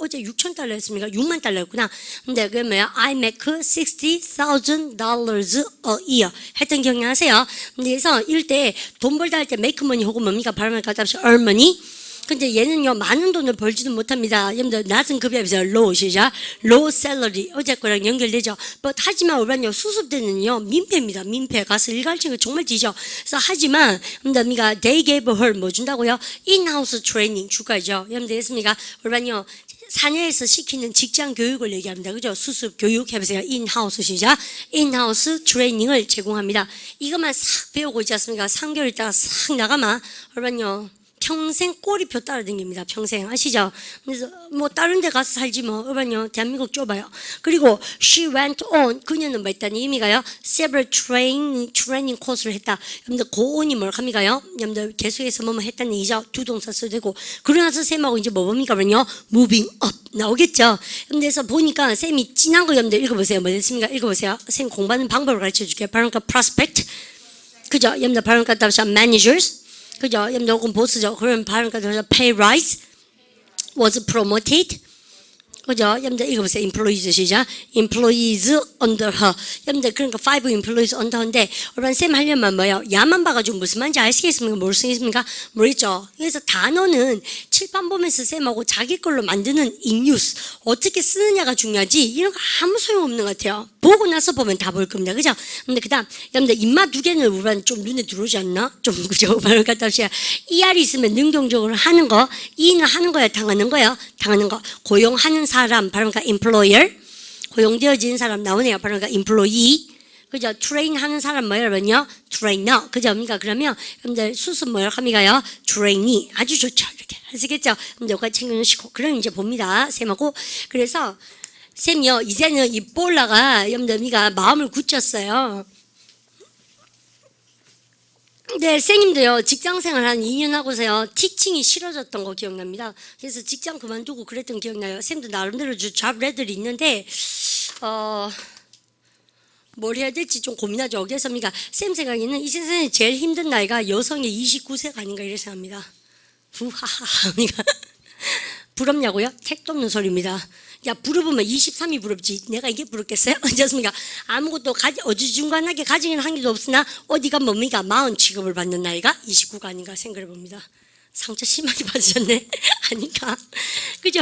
어제 6천 달러 했습니까? 6만 달러였구나. 근데 그게 뭐야? I make $60,000 a year 했던 기억나세요? 그래서 이럴 때 돈 벌다 할 때 make money 혹은 뭡니까? 발음을 갖다 합시다. earn money. 근데 얘는요 많은 돈을 벌지도 못합니다. 여러분들 낮은 급여에 비해서 low 시작. low salary 어제 거랑 연결되죠. 하지만 우리는요 수습대는요 민폐입니다. 민폐 가서 일괄적으로 정말 뒤져. 그래서 하지만 여러분들 they gave her 뭐 준다고요? in-house training 주가죠. 여러분들 했습니까? 우리는요 사내에서 시키는 직장 교육을 얘기합니다. 그죠? 수습 교육 해보세요. 인하우스 시작. 인하우스 트레이닝을 제공합니다. 이것만 싹 배우고 있지 않습니까? 3개월 있다가 싹 나가면 얼마요? 평생 꼬리표 따라다닙니다. 평생 아시죠? 그래서 뭐 다른 데 가서 살지 뭐 얼마요? 대한민국 좁아요. 그리고 she went on 그녀는 뭐 했다는 의미가요? several training 코스를 했다. 여러분들 고온이 뭘 합니까요? 여러분들 계속해서 뭐뭐 했다는 얘기죠. 두 동사 써도 되고 그러고 나서 쌤하고 이제 뭐 뭡니까? 그러면요 moving up 나오겠죠? 그래서 보니까 쌤이 진한 거 여러분들 읽어보세요. 뭐 됐습니까? 읽어보세요. 쌤 공부하는 방법을 가르쳐 줄게요. 바로 그러니까 prospect 그죠? 여러분들 바로 그러니까 managers 그죠? 여러분들 혹은 보스죠. 그러면 발음과 동사 pay rise was promoted. 그죠? 여러분들 읽어보세요. employees 시작. employees under her. 여러분들 그러니까 5 employees under her인데 여러분 쌤 하려면 뭐예요? 야만 봐가지고 무슨 말인지 아시겠습니까? 뭘 쓰겠습니까? 모르겠죠? 그래서 단어는 칠판 보면서 쌤하고 자기 걸로 만드는 인유스 어떻게 쓰느냐가 중요하지 이런 거 아무 소용없는 것 같아요. 보고 나서 보면 다 볼 겁니다. 그죠? 근데 그 다음 여러분들 입맛 두 개는 우리는 좀 눈에 들어오지 않나? 좀 그죠? 말을 갖다 합시다. ER이 있으면 능동적으로 하는 거 E는 하는 거야 당하는 거야? 당하는 거 고용하는 사람 바로 그러니까 employer 고용되어진 사람 나오네요. 바로 그러니까 employee 그죠? 트레인 하는 사람 뭐예요, 여러분요? 트레이너. 그죠? 그러니까 그러면 여러분들 수습 뭐라고 합니까요? 트레이니. 아주 좋죠. 이렇게. 아시겠죠? 여러분들 여기까지 챙겨놓으시고. 그럼 이제 봅니다. 쌤하고. 그래서 쌤이요. 이제는 이 볼라가 여러분들 마음을 굳혔어요. 근데 쌤님도요. 직장생활 한 2년 하고서요. 티칭이 싫어졌던 거 기억납니다. 그래서 직장 그만두고 그랬던 기억나요. 쌤도 나름대로 잡 레들이 있는데 뭘 해야 될지 좀 고민하죠. 그래서 쌤 생각에는 이 세상에 제일 힘든 나이가 여성의 29세가 아닌가 이렇게 생각합니다. 후하하. 부럽냐고요? 택도 없는 소리입니다. 야 부러우면 23이 부럽지 내가 이게 부럽겠어요? 어쩌습니까? 아무것도 어지중간하게 가지는 한 개도 없으나 어디가 뭡니까? 40 취급을 받는 나이가 29가 아닌가 생각해 봅니다. 상처 심하게 받으셨네? 아닌가? 그죠?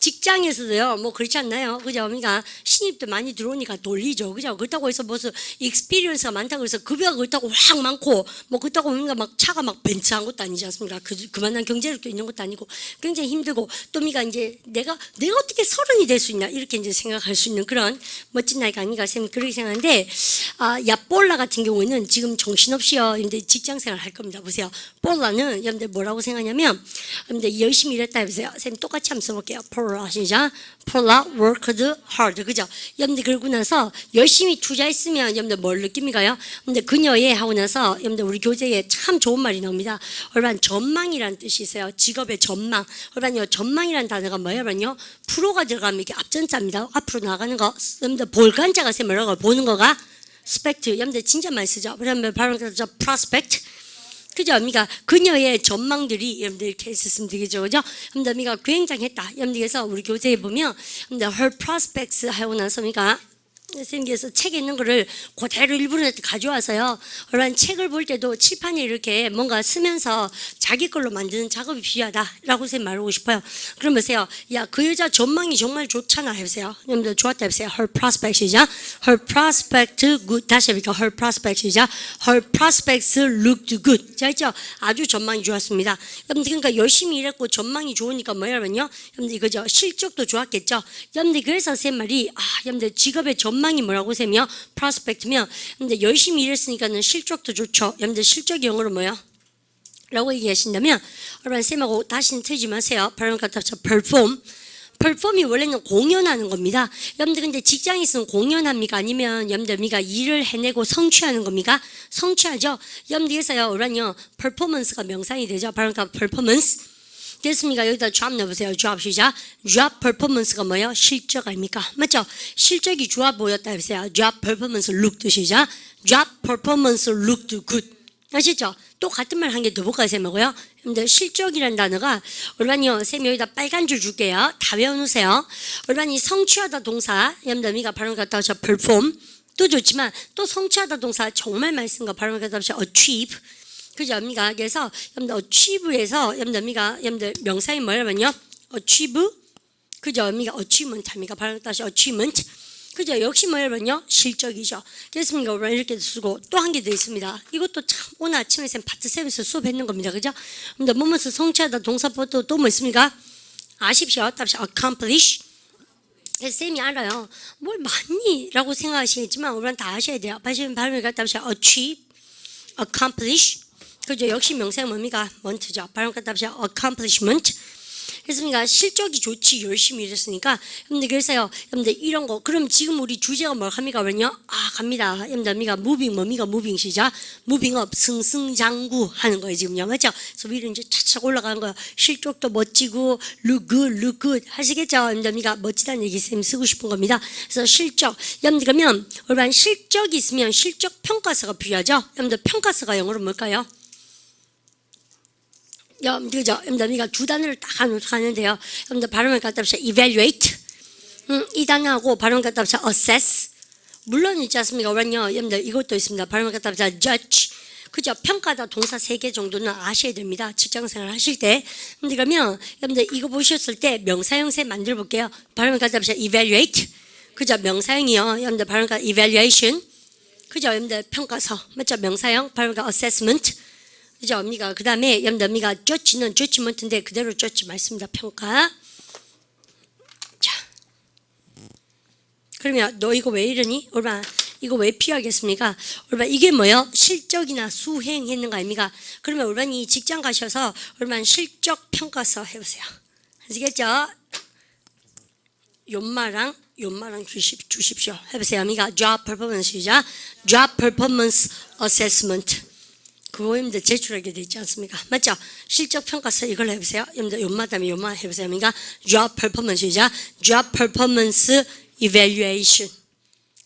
직장에서도요, 뭐 그렇지 않나요? 그죠? 그러니까 신입도 많이 들어오니까 돌리죠. 그죠? 그렇다고 해서 무슨 익스피리언스가 많다고 해서 급여가 그렇다고 확 많고, 뭐 그렇다고 그러니까 막 차가 막 벤츠한 것도 아니지 않습니까? 그만한 경제력도 있는 것도 아니고, 굉장히 힘들고, 또 이제 내가 어떻게 30이 될 수 있나? 이렇게 이제 생각할 수 있는 그런 멋진 나이가 아닌가 쌤 그렇게 생각하는데, 볼라 같은 경우에는 지금 정신없이요, 여러분들 직장 생활 할 겁니다. 보세요. 볼라는 여러분들 뭐라고 생각하냐면, 여러분들 열심히 일했다 해보세요. 쌤 똑같이 한번 써볼게요. 시작. 폴라 worked hard. 그죠? 여러분들 그러고 나서 열심히 투자했으면 여러분들 뭘 느낍니까요? 근데 그녀의 하고 나서 여러분들 우리 교재에 참 좋은 말이 나옵니다. 얼반 전망이라는 뜻이 있어요. 직업의 전망. 얼반요 전망이라는 단어가 뭐예요? 프로가 들어가면 이게 앞전자입니다. 앞으로 나가는 거. 여러분들 볼간자가 쌤 뭐라고 보는 거가 스펙트. 여러분들 진짜 많이 쓰죠. 그러면 바로 prospect. 그죠? 그러니까 그녀의 전망들이 여러분들 이렇게 있었으면 되겠죠. 그죠? 여러분들 굉장했다. 여러분들께서 우리 교재에 보면 여러분들 her prospects 하고 나서 선생님께서 책에 있는 거를 그대로 일부러 가져와서요. 그런 책을 볼 때도 칠판에 이렇게 뭔가 쓰면서 자기 걸로 만드는 작업이 필요하다라고 선생님 말하고 싶어요. 그럼 보세요. 야, 그 여자 전망이 정말 좋잖아 해보세요. 여러분들 좋았다 해보세요. Her prospects 시작. Her prospect good. 다시 해볼게요. Her prospects 시작. Her prospects looked good. 자, 있죠? 아주 전망이 좋았습니다. 여러분들 그러니까 열심히 일했고 전망이 좋으니까 뭐냐면요. 여러분들 이거죠. 실적도 좋았겠죠. 여러분들 그래서 선생님 말이 여러분들 직업의 전망이 뭐라고 셈이요? 프로스펙트면 근데 열심히 일했으니까는 실적도 좋죠. 여러분들 실적 영어로 뭐요? 라고 얘기하신다면 여러분 쌤하고 다시는 틀지 마세요. 발음 갖다 합쳐 perform이 원래는 공연하는 겁니다. 여러분들 근데 직장에 있으면 공연합니까? 아니면 여러분들 일을 해내고 성취하는 겁니까? 성취하죠. 여러분들께서요, 우리는요, performance가 명상이 되죠. 발음 갖다 performance. 됐습니까? 여기다 job 넣어보세요. job 시작. job performance가 뭐예요? 실적 아닙니까? 맞죠? 실적이 좋아 보였다 해보세요. job performance looked 시작. job performance looked good. 아시죠? 또 같은 말 한 개 더 볼까요, 쌤하고요? 여러분들 실적이라는 단어가 얼마니요? 쌤 여기다 빨간 줄 줄게요. 다 외워놓으세요. 얼마니 성취하다 동사 여러분들 발음 갖다 하셔 perform 또 좋지만 또 성취하다 동사 정말 많이 쓴 거 발음 갖다 하셔 achieve. 그죠? 그래서 여러분들 achieve에서 여러분들 명사이 뭐냐면요, achieve, 그죠? achievement 합니까? 발음 다시 achievement. 그죠? 역시 뭐냐면요, 실적이죠. 됐습니까? 이렇게 쓰고 또 한 개 더 있습니다. 이것도 참 오늘 아침에 쌤 파트 7에서 수업했는 겁니다. 그죠? 근데 뭐뭐서 성취하다 동사포도 또 뭐 있습니까? 아십시오. 답시 accomplish. 그래서 쌤이 알아요. 뭘 많니? 라고 생각하시겠지만 우리는 다 아셔야 돼요. 발음을 갖다 합시다. achieve, accomplish. 그죠? 역시 명사가 뭡니까? ment죠. 발음 갖다 합시다. accomplishment. 그래서 실적이 좋지 열심히 일했으니까 여러분들 그래서요 여러분들 이런 거 그럼 지금 우리 주제가 뭘 합니까? 그러면요 갑니다. 여러분들 moving 뭡니까? moving 시작 moving up 승승장구 하는 거예요 지금요 맞죠? 그래서 위로 이제 차차 올라가는 거예요. 실적도 멋지고 look good 하시겠죠? 여러분들 멋지다는 얘기 쌤 쓰고 싶은 겁니다. 그래서 실적 여러분들 그러면 일반 실적이 있으면 실적 평가서가 필요하죠? 여러분들 평가서가 영어로 뭘까요? 그죠? 여러분들 두 단어를 딱 하는데요. 여러분들 발음을 갖다 합시다. evaluate. 이 단어하고 발음을 갖다 합시다. assess. 물론 있지 않습니까? 그러면요. 여러분들 이것도 있습니다. 발음을 갖다 합시다. judge. 그죠? 평가다 동사 3개 정도는 아셔야 됩니다. 직장생활 하실 때. 근데 그러면 여러분들 이거 보셨을 때 명사형세 만들어 볼게요. 발음을 갖다 합시다. evaluate. 그죠? 명사형이요. 여러분들 발음을 갖다 evaluation. 그죠? 여러분들 평가서. 맞죠? 명사형. 발음을 갖다 assessment. 그죠? 그 다음에 여러분들 judge는 judgment인데 그대로 judge 맞습니다. 평가. 자, 그러면 너 이거 왜 이러니? 얼마 이거 왜 필요하겠습니까? 얼마 이게 뭐요? 실적이나 수행했는 거 아닙니까? 그러면 얼마니 직장 가셔서 얼마 실적 평가서 해보세요. 아시겠죠? 연마랑 주십시오. 해보세요. job performance이자 job performance assessment. 그거 여러분들 제출하게 되지 않습니까? 맞죠? 실적 평가서 이걸 해보세요. 여러분들 연마다음에 연마 해보세요. job performance이자 job performance evaluation.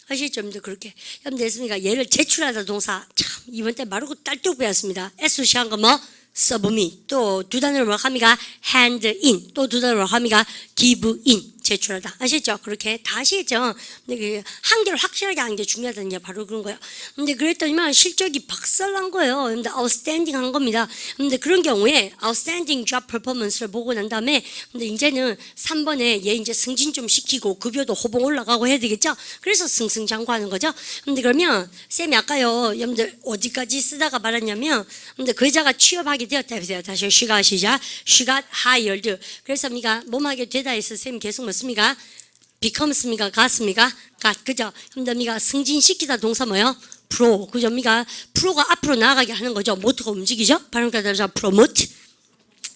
아시죠? 여러분들 그렇게. 여러분들 했습니까? 얘를 제출하다 동사 참 이번 때 마르고 딸뚝 배웠습니다. SC한 거 뭐? submit. 또 두 단어로 뭐 합니까? hand in. 또 두 단어로 합니까? give in. 제출하다. 아시죠? 그렇게 다 아시겠죠? 근데 한 개를 확실하게 하는 게 중요하다는 게 바로 그런 거예요. 근데 그랬더니만 실적이 박살난 거예요. 근데 outstanding 한 겁니다. 근데 그런 경우에 outstanding job performance를 보고 난 다음에 근데 이제는 3번에 얘 이제 승진 좀 시키고 급여도 호봉 올라가고 해야 되겠죠? 그래서 승승장구하는 거죠. 근데 그러면 쌤이 아까요, 여러분들 어디까지 쓰다가 말았냐면, 근데 그 여자가 취업하게 되었다 해보세요. 다시 she got hired. 그래서 몸하게 되다 해서 쌤이 계속 습니까? become습니까? 갔습니까? 그죠? 그럼 승진시키다 동사 뭐요? pro. 그죠? pro가 앞으로 나아가게 하는 거죠. 모터가 움직이죠? 발음 따라서 promote.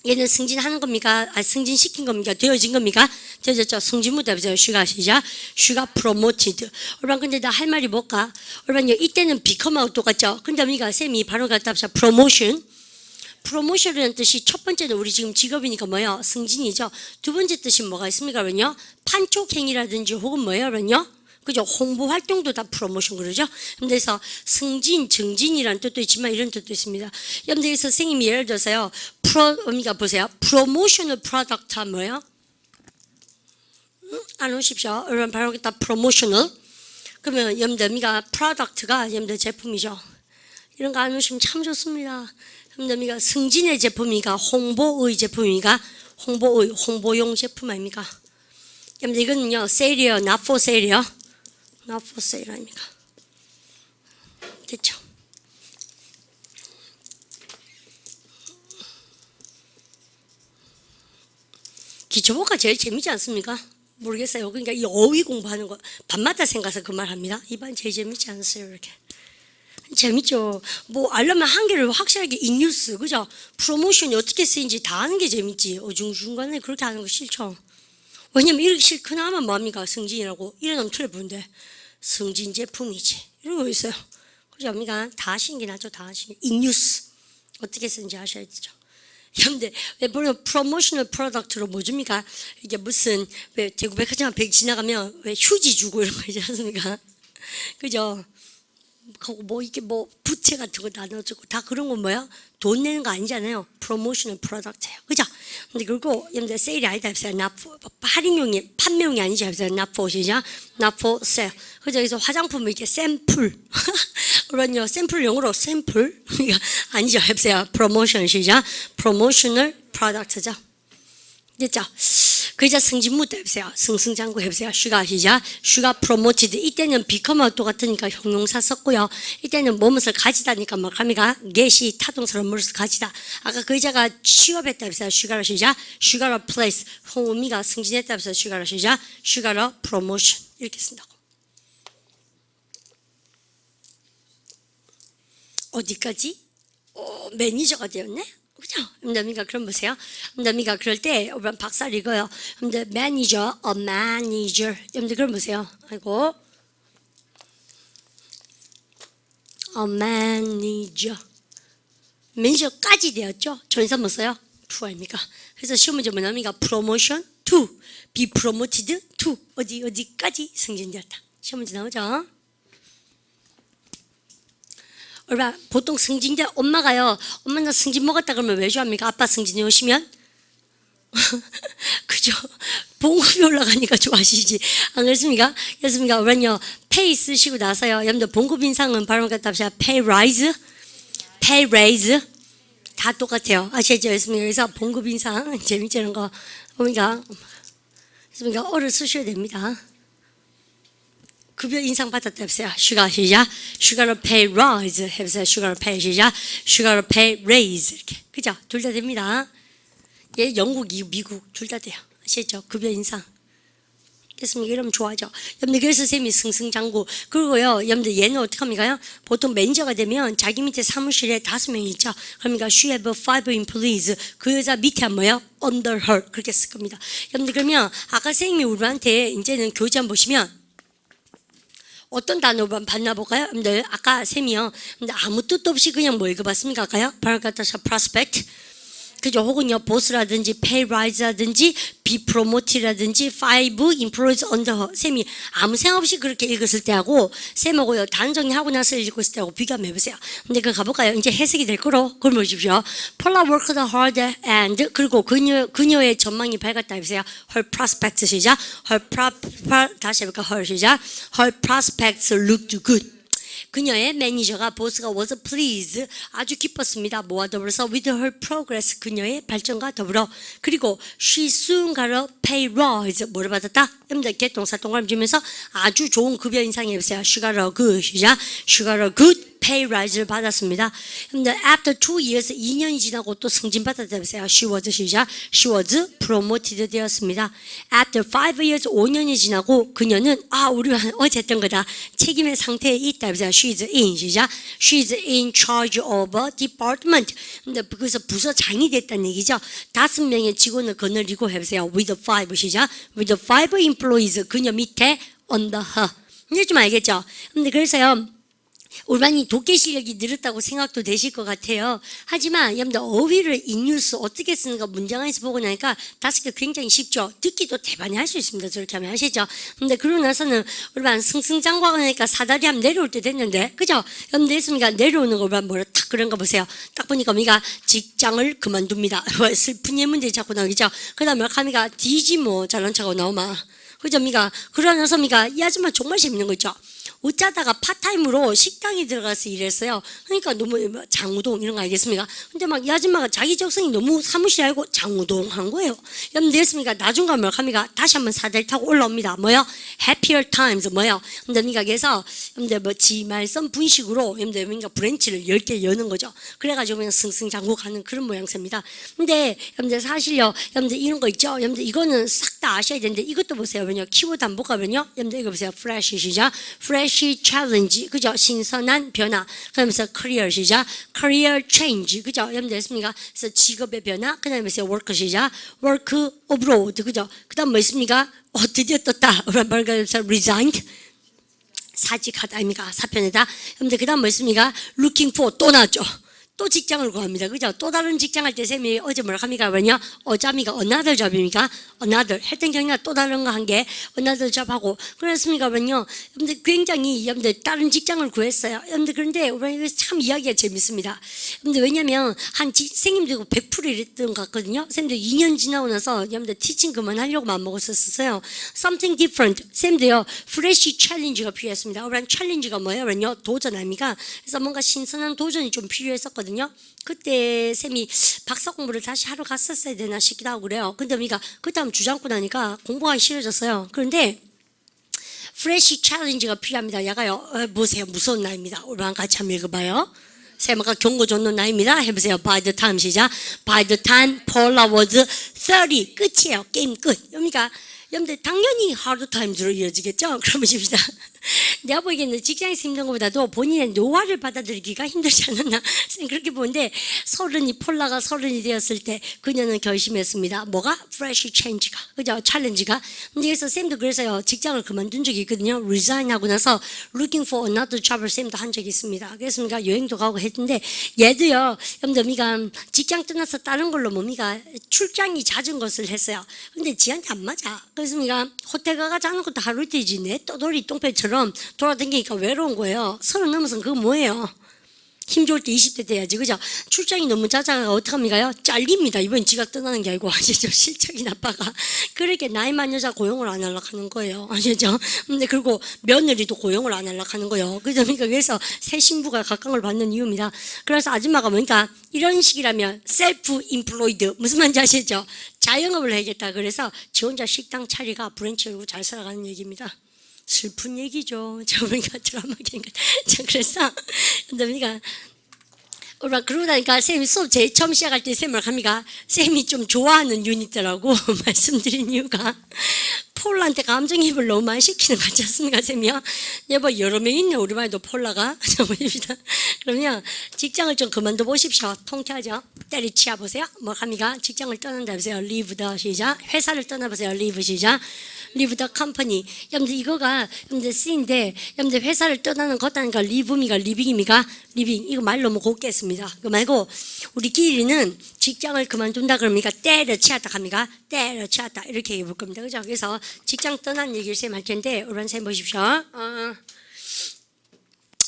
얘는 승진하는 겁니까? 승진시킨 겁니까? 되어진 겁니까? 되어졌죠? 승진부터 해보세요. she got promoted. 여러분 근데 나 할 말이 뭘까? 여러분 이때는 become하고 똑같죠? 근데 쌤이 발음 갖다 합시다. promotion. 프로모션이라는 뜻이 첫 번째는 우리 지금 직업이니까 뭐예요? 승진이죠. 두 번째 뜻이 뭐가 있습니까? 그러면요. 판촉행위라든지 혹은 뭐예요? 그러면요. 그죠? 홍보 활동도 다 프로모션 그러죠? 그래서 승진, 증진이라는 뜻도 있지만 이런 뜻도 있습니다. 여러분들 선생님이 예를 들어서요. 보세요. 프로모셔널 프로덕트 뭐예요? 안 오십시오. 여러분 바로 다 프로모셔널. 그러면 여러분들 프로덕트가 여러분들 제품이죠. 이런 거 안 오시면 참 좋습니다. 여러분들 승진의 제품이니까 홍보의 제품이니까 홍보용 제품 아닙니까? 여러분들 이거는요 세일이에요. not for sale이요. not for sale 아닙니까? 됐죠? 기초법과 제일 재미지 않습니까? 모르겠어요. 그러니까 이 어휘 공부하는 거 밤마다 생각해서 그 말 합니다. 이 반 제일 재밌지 않으세요? 이렇게. 재밌죠. 알려면 한 개를 확실하게 인뉴스, 그죠? 프로모션이 어떻게 쓰인지 다 아는 게 재밌지. 어중중간에 그렇게 하는 거 싫죠. 왜냐면 이렇게 싫거나 하면 뭐합니까? 승진이라고. 이래놓으면 틀려보는데. 승진 제품이지. 이런 거 있어요. 그죠? 다 아시는 게 낫죠. 다 아시는 게. 인뉴스. 어떻게 쓰는지 아셔야 되죠. 근데 왜 보면 프로모셔널 프로덕트로 뭐 줍니까? 이게 무슨, 왜 대구 백화점 백 지나가면 왜 휴지 주고 이런 거 있지 않습니까? 그죠? 이렇게 부채 같은 거 나눠주고 다 그런 건 뭐야? 돈 내는 거 아니잖아요. 프로모셔널 프로덕트예요. 그죠? 근데 그리고 여러분들 세일이 아니다 했어요. 할인용이 판매용이 아니지 했어요. not for 시작. not for sale. 그죠? 그래서 화장품을 이렇게 샘플. 그런요. 샘플 용어로 샘플. 아니죠. 했어요. 프로모션 시작. 프로모셔널 프로덕트죠. 됐죠? 그자 승진무도 해보세요. 승승장구 해보세요. She가 시작. She가 promoted. 이때는 become와 똑같으니까 형용사 썼고요. 이때는 무엇을 가지다니까 뭐 감이가 get이 타동사로 무엇을 가지다. 아까 그 자가 취업했다 해보세요. She가 시작. She가 a place. 홍우미가 승진했다 해보세요. She가 시작. She가 a promotion. 이렇게 쓴다고. 어디까지? 매니저가 되었네? 그죠? 남이가 그럼 보세요. 남이가 그럴 때 박사를 읽어요. 매니저, a manager. 여러분들 그럼 보세요. 아이고, a manager. 매니저까지 되었죠? 전사 뭐 써요? to 아닙니까? 그래서 시험 문제 뭐 남이가 promotion to, be promoted to 어디까지 승진되었다. 시험 문제 나오죠? 보통 승진자 엄마가요. 엄마 나 승진 먹었다 그러면 왜 좋아합니까? 아빠 승진해 오시면 그죠? 봉급이 올라가니까 좋아하시지 안 그렇습니까? 그렇습니까? 그러면요 pay 쓰시고 나서요. 여러분들 봉급 인상은 발음 갖다 합시다. pay rise, pay raise 다 똑같아요. 아시죠? 그래서 봉급 인상 재밌는 거 그러니까 어를 쓰셔야 됩니다. 급여 인상 받았다 해보세요. She가 시작. She가 pay rise 해보세요. She가 pay 시작. She가 pay raise 이렇게 그죠? 둘 다 됩니다. 얘 영국, 미국 둘 다 돼요. 아시죠? 급여 인상. 됐습니까? 이러면 좋아하죠. 여러분들 그래서 쌤이 승승장구. 그리고요, 여러분들 얘는 어떻게 합니까? 보통 매니저가 되면 자기 밑에 사무실에 5명 있죠. 그러니까 she have 5 employees. 그 여자 밑에 뭐예요? Under her 그렇게 쓸 겁니다. 여러분들 그러면 아까 쌤이 우리한테 이제는 교재 한번 보시면. 어떤 단어만 봤나 볼까요? 근데 아까 쌤이요. 근데 아무 뜻도 없이 그냥 뭐 읽어봤습니까? 아까요? 바로 갖다 prospect. 그죠? 혹은요, 보스라든지 pay rise라든지 be promoted라든지 5 employees under her. 쌤이 아무 생각 없이 그렇게 읽었을 때하고 쌤하고요, 단정하고 나서 읽었을 때하고 비교해 보세요. 근데 그 가볼까요? 이제 해석이 될 거로. 그걸 보십시오. Paula worked hard and 그리고 그녀의 전망이 밝았다 해보세요. Her prospects 시작. 다시 해볼까? Her 시작. Her prospects looked good. 그녀의 매니저가 보스가 was pleased 아주 기뻤습니다. 뭐와 더불어서 with her progress 그녀의 발전과 더불어 그리고 she soon got a pay rise 뭐를 받았다? 여러분들 개동사 동그라미 주면서 아주 좋은 급여 인상이 해보세요. She got a good 시작. She got a good pay rise를 받았습니다. 근데 after 2 years 2년이 지나고 또 승진 받았다 해보세요. She was 시작. She was promoted 되었습니다. After 5 years 5년이 지나고 그녀는 우리 어제 했던 거다. 책임의 상태에 있다 해보세요. She's in 시작. She's in charge of a department. 근데 거기서 부서장이 됐다는 얘기죠. 5명의 직원을 거느리고 해보세요. With 5 시작. With 5 employees 그녀 밑에 under her. 이제 좀 알겠죠? 근데 그래서요. 우리만이 독해 실력이 늘었다고 생각도 되실 것 같아요. 하지만 여러분들 어휘를 인유수 어떻게 쓰는가 문장에서 보고 나니까 5개 굉장히 쉽죠. 듣기도 대반히 할 수 있습니다. 저렇게 하면 아시죠? 근데 그러고 나서는 우리만 승승장구하고 나니까 사다리 하면 내려올 때 됐는데 그죠? 여러분들 했습니까? 내려오는 거 우리만 뭐라 딱 그런 거 보세요. 딱 보니까 우리가 직장을 그만둡니다. 슬픈 예문들이 자꾸 나오겠죠? 그 다음에 카미가 디지 뭐 잘난 척하고 나오마. 그죠? 미가 그러고 나서 미가 이 아줌마 정말 재밌는 거 있죠? 어쩌다가 파타임으로 식당에 들어가서 일했어요. 그러니까 너무 장우동 이런 거 알겠습니까? 근데 막 이 아줌마가 자기 적성이 너무 사무실 알고 장우동 한 거예요. 여러분 됐습니까? 나중 가면 카미가 다시 한번 사다리 타고 올라옵니다. 뭐요? Happier Times 뭐요? 근데 미가 그래서 여러분들 뭐 지말선 분식으로 여러분들 뭔가 브랜치를 10개 여는 거죠. 그래가지고 그냥 승승장구 가는 그런 모양새입니다. 근데 여러분들 사실요, 여러분들 이런 거 있죠? 여러분들 이거는 싹 다 아셔야 되는데 이것도 보세요. 왜냐? 키워드 한번 볼까면요. 여러분들 이거 보세요. Fresh 시작. Fresh challenge 그죠? 신선한 변화. 그러면서 career 시작. Career change 그죠? 여러분들 했습니까? 그래서 직업의 변화. 그다음에 work 시작. Work abroad 그죠? 그다음 뭐 있습니까? 드디어 떴다. 그래서 resigned. 사직하다 아닙니까? 사표내다. 여러분들 그다음 뭐 있습니까? Looking for 또 나왔죠. 또 직장을 구합니다. 그죠? 또 다른 직장 할 때 쌤이 어제 뭐라 합니까? 뭐냐? 어자미가 another job입니까? another. 했던 경우가 또 다른 거 한 게 another job 하고. 그렇습니까? 뭐냐? 여러분들 굉장히 여러분들 다른 직장을 구했어요. 여러분들 그런데 우리 참 이야기가 재밌습니다. 여러분들 왜냐면 한 선생님들도 100% 이랬던 것 같거든요. 선생님들 2년 지나고 나서 여러분들 티칭 그만하려고 마음먹었었어요. something different. 쌤도요. fresh challenge가 필요했습니다. 우리는 challenge가 뭐예요? 그러냐? 도전 아닙니까? 그래서 뭔가 신선한 도전이 좀 필요했었거든요. 있었거든요. 그때 쌤이 박사 공부를 다시 하러 갔었어야 되나 싶기도 하고 그래요. 근데 우리가 그 다음 주장고 나니까 공부하기 싫어졌어요. 그런데 프레시 챌린지가 필요합니다. 야가요. 보세요. 무서운 나이입니다. 우리랑 같이 한번 읽어봐요. 쌤 아까 경고 줬는 나이입니다. 해보세요. By the time 시작. By the time Paula was 30. 끝이에요. 게임 끝. 그러니까 여러분들 당연히 hard times로 이어지겠죠? 그러면 십시다. 내가 보기에는 직장에서 힘든 것보다도 본인의 노화를 받아들이기가 힘들지 않았나 그렇게 보는데 폴라가 30이 되었을 때 그녀는 결심했습니다. 뭐가? fresh change가 그죠? 챌린지가. 그래서 쌤도 그래서요 직장을 그만둔 적이 있거든요. resign 하고 나서 looking for another job을 쌤도 한 적이 있습니다. 그래서 우리가 여행도 가고 했는데 얘도요 여러분들 우리가 직장 떠나서 다른 걸로 뭡니까 출장이 잦은 것을 했어요. 근데 지한테 안 맞아. 그래서 우리가 호텔 가가지 않은 것도 하루 이틀이지 내 떠돌이 똥배처럼 돌아다니니까 외로운 거예요. 30 넘어서는 그거 뭐예요? 힘 좋을 때 20대 돼야지 그죠? 출장이 너무 잦아가 어떡합니까요? 잘립니다. 이번 지가 떠나는 게 아니고 아시죠? 실적이 나빠가 그렇게 나이 많은 여자 고용을 안 하려고 하는 거예요. 아시죠? 근데 그리고 며느리도 고용을 안 하려고 하는 거예요. 그래서 새 신부가 각광을 받는 이유입니다. 그래서 아줌마가 뭐니까 이런 식이라면 셀프 임플로이드 무슨 말인지 아시죠? 자영업을 해야겠다. 그래서 지 혼자 식당 차리가 브랜치 열고 잘 살아가는 얘기입니다. 슬픈 얘기죠. 저희가 드라마기니까. 그래서, 우리가, 그러고 나니까 쌤이 수업 제일 처음 시작할 때 쌤을 합니까? 쌤이 좀 좋아하는 유닛들라고 말씀드린 이유가 폴라한테 감정이입을 너무 많이 시키는 것 같지 않습니까, 쌤이요? 여보, 여러 명 있네, 우리 반에도 폴라가. 그러면 직장을 좀 그만둬 보십시오. 통쾌하죠? 때리치아 보세요. 뭐 합니까? 직장을 떠난다 보세요. leave the 시작. 회사를 떠나보세요. leave 시작. leave the company. 여러분들 이거가 여러분들 쓰인데 여러분들 회사를 떠나는 것다니까 leave입니까? living입니까? living. 이거 말 너무 곱게 했습니다. 그거 말고 우리끼리는 직장을 그만둔다 그럽니까? 때려치웠다 합니까? 때려치웠다 이렇게 얘기해 볼 겁니다. 그죠? 그래서 직장 떠난 얘기를 쌤 할 텐데 여러분 쌤 보십시오.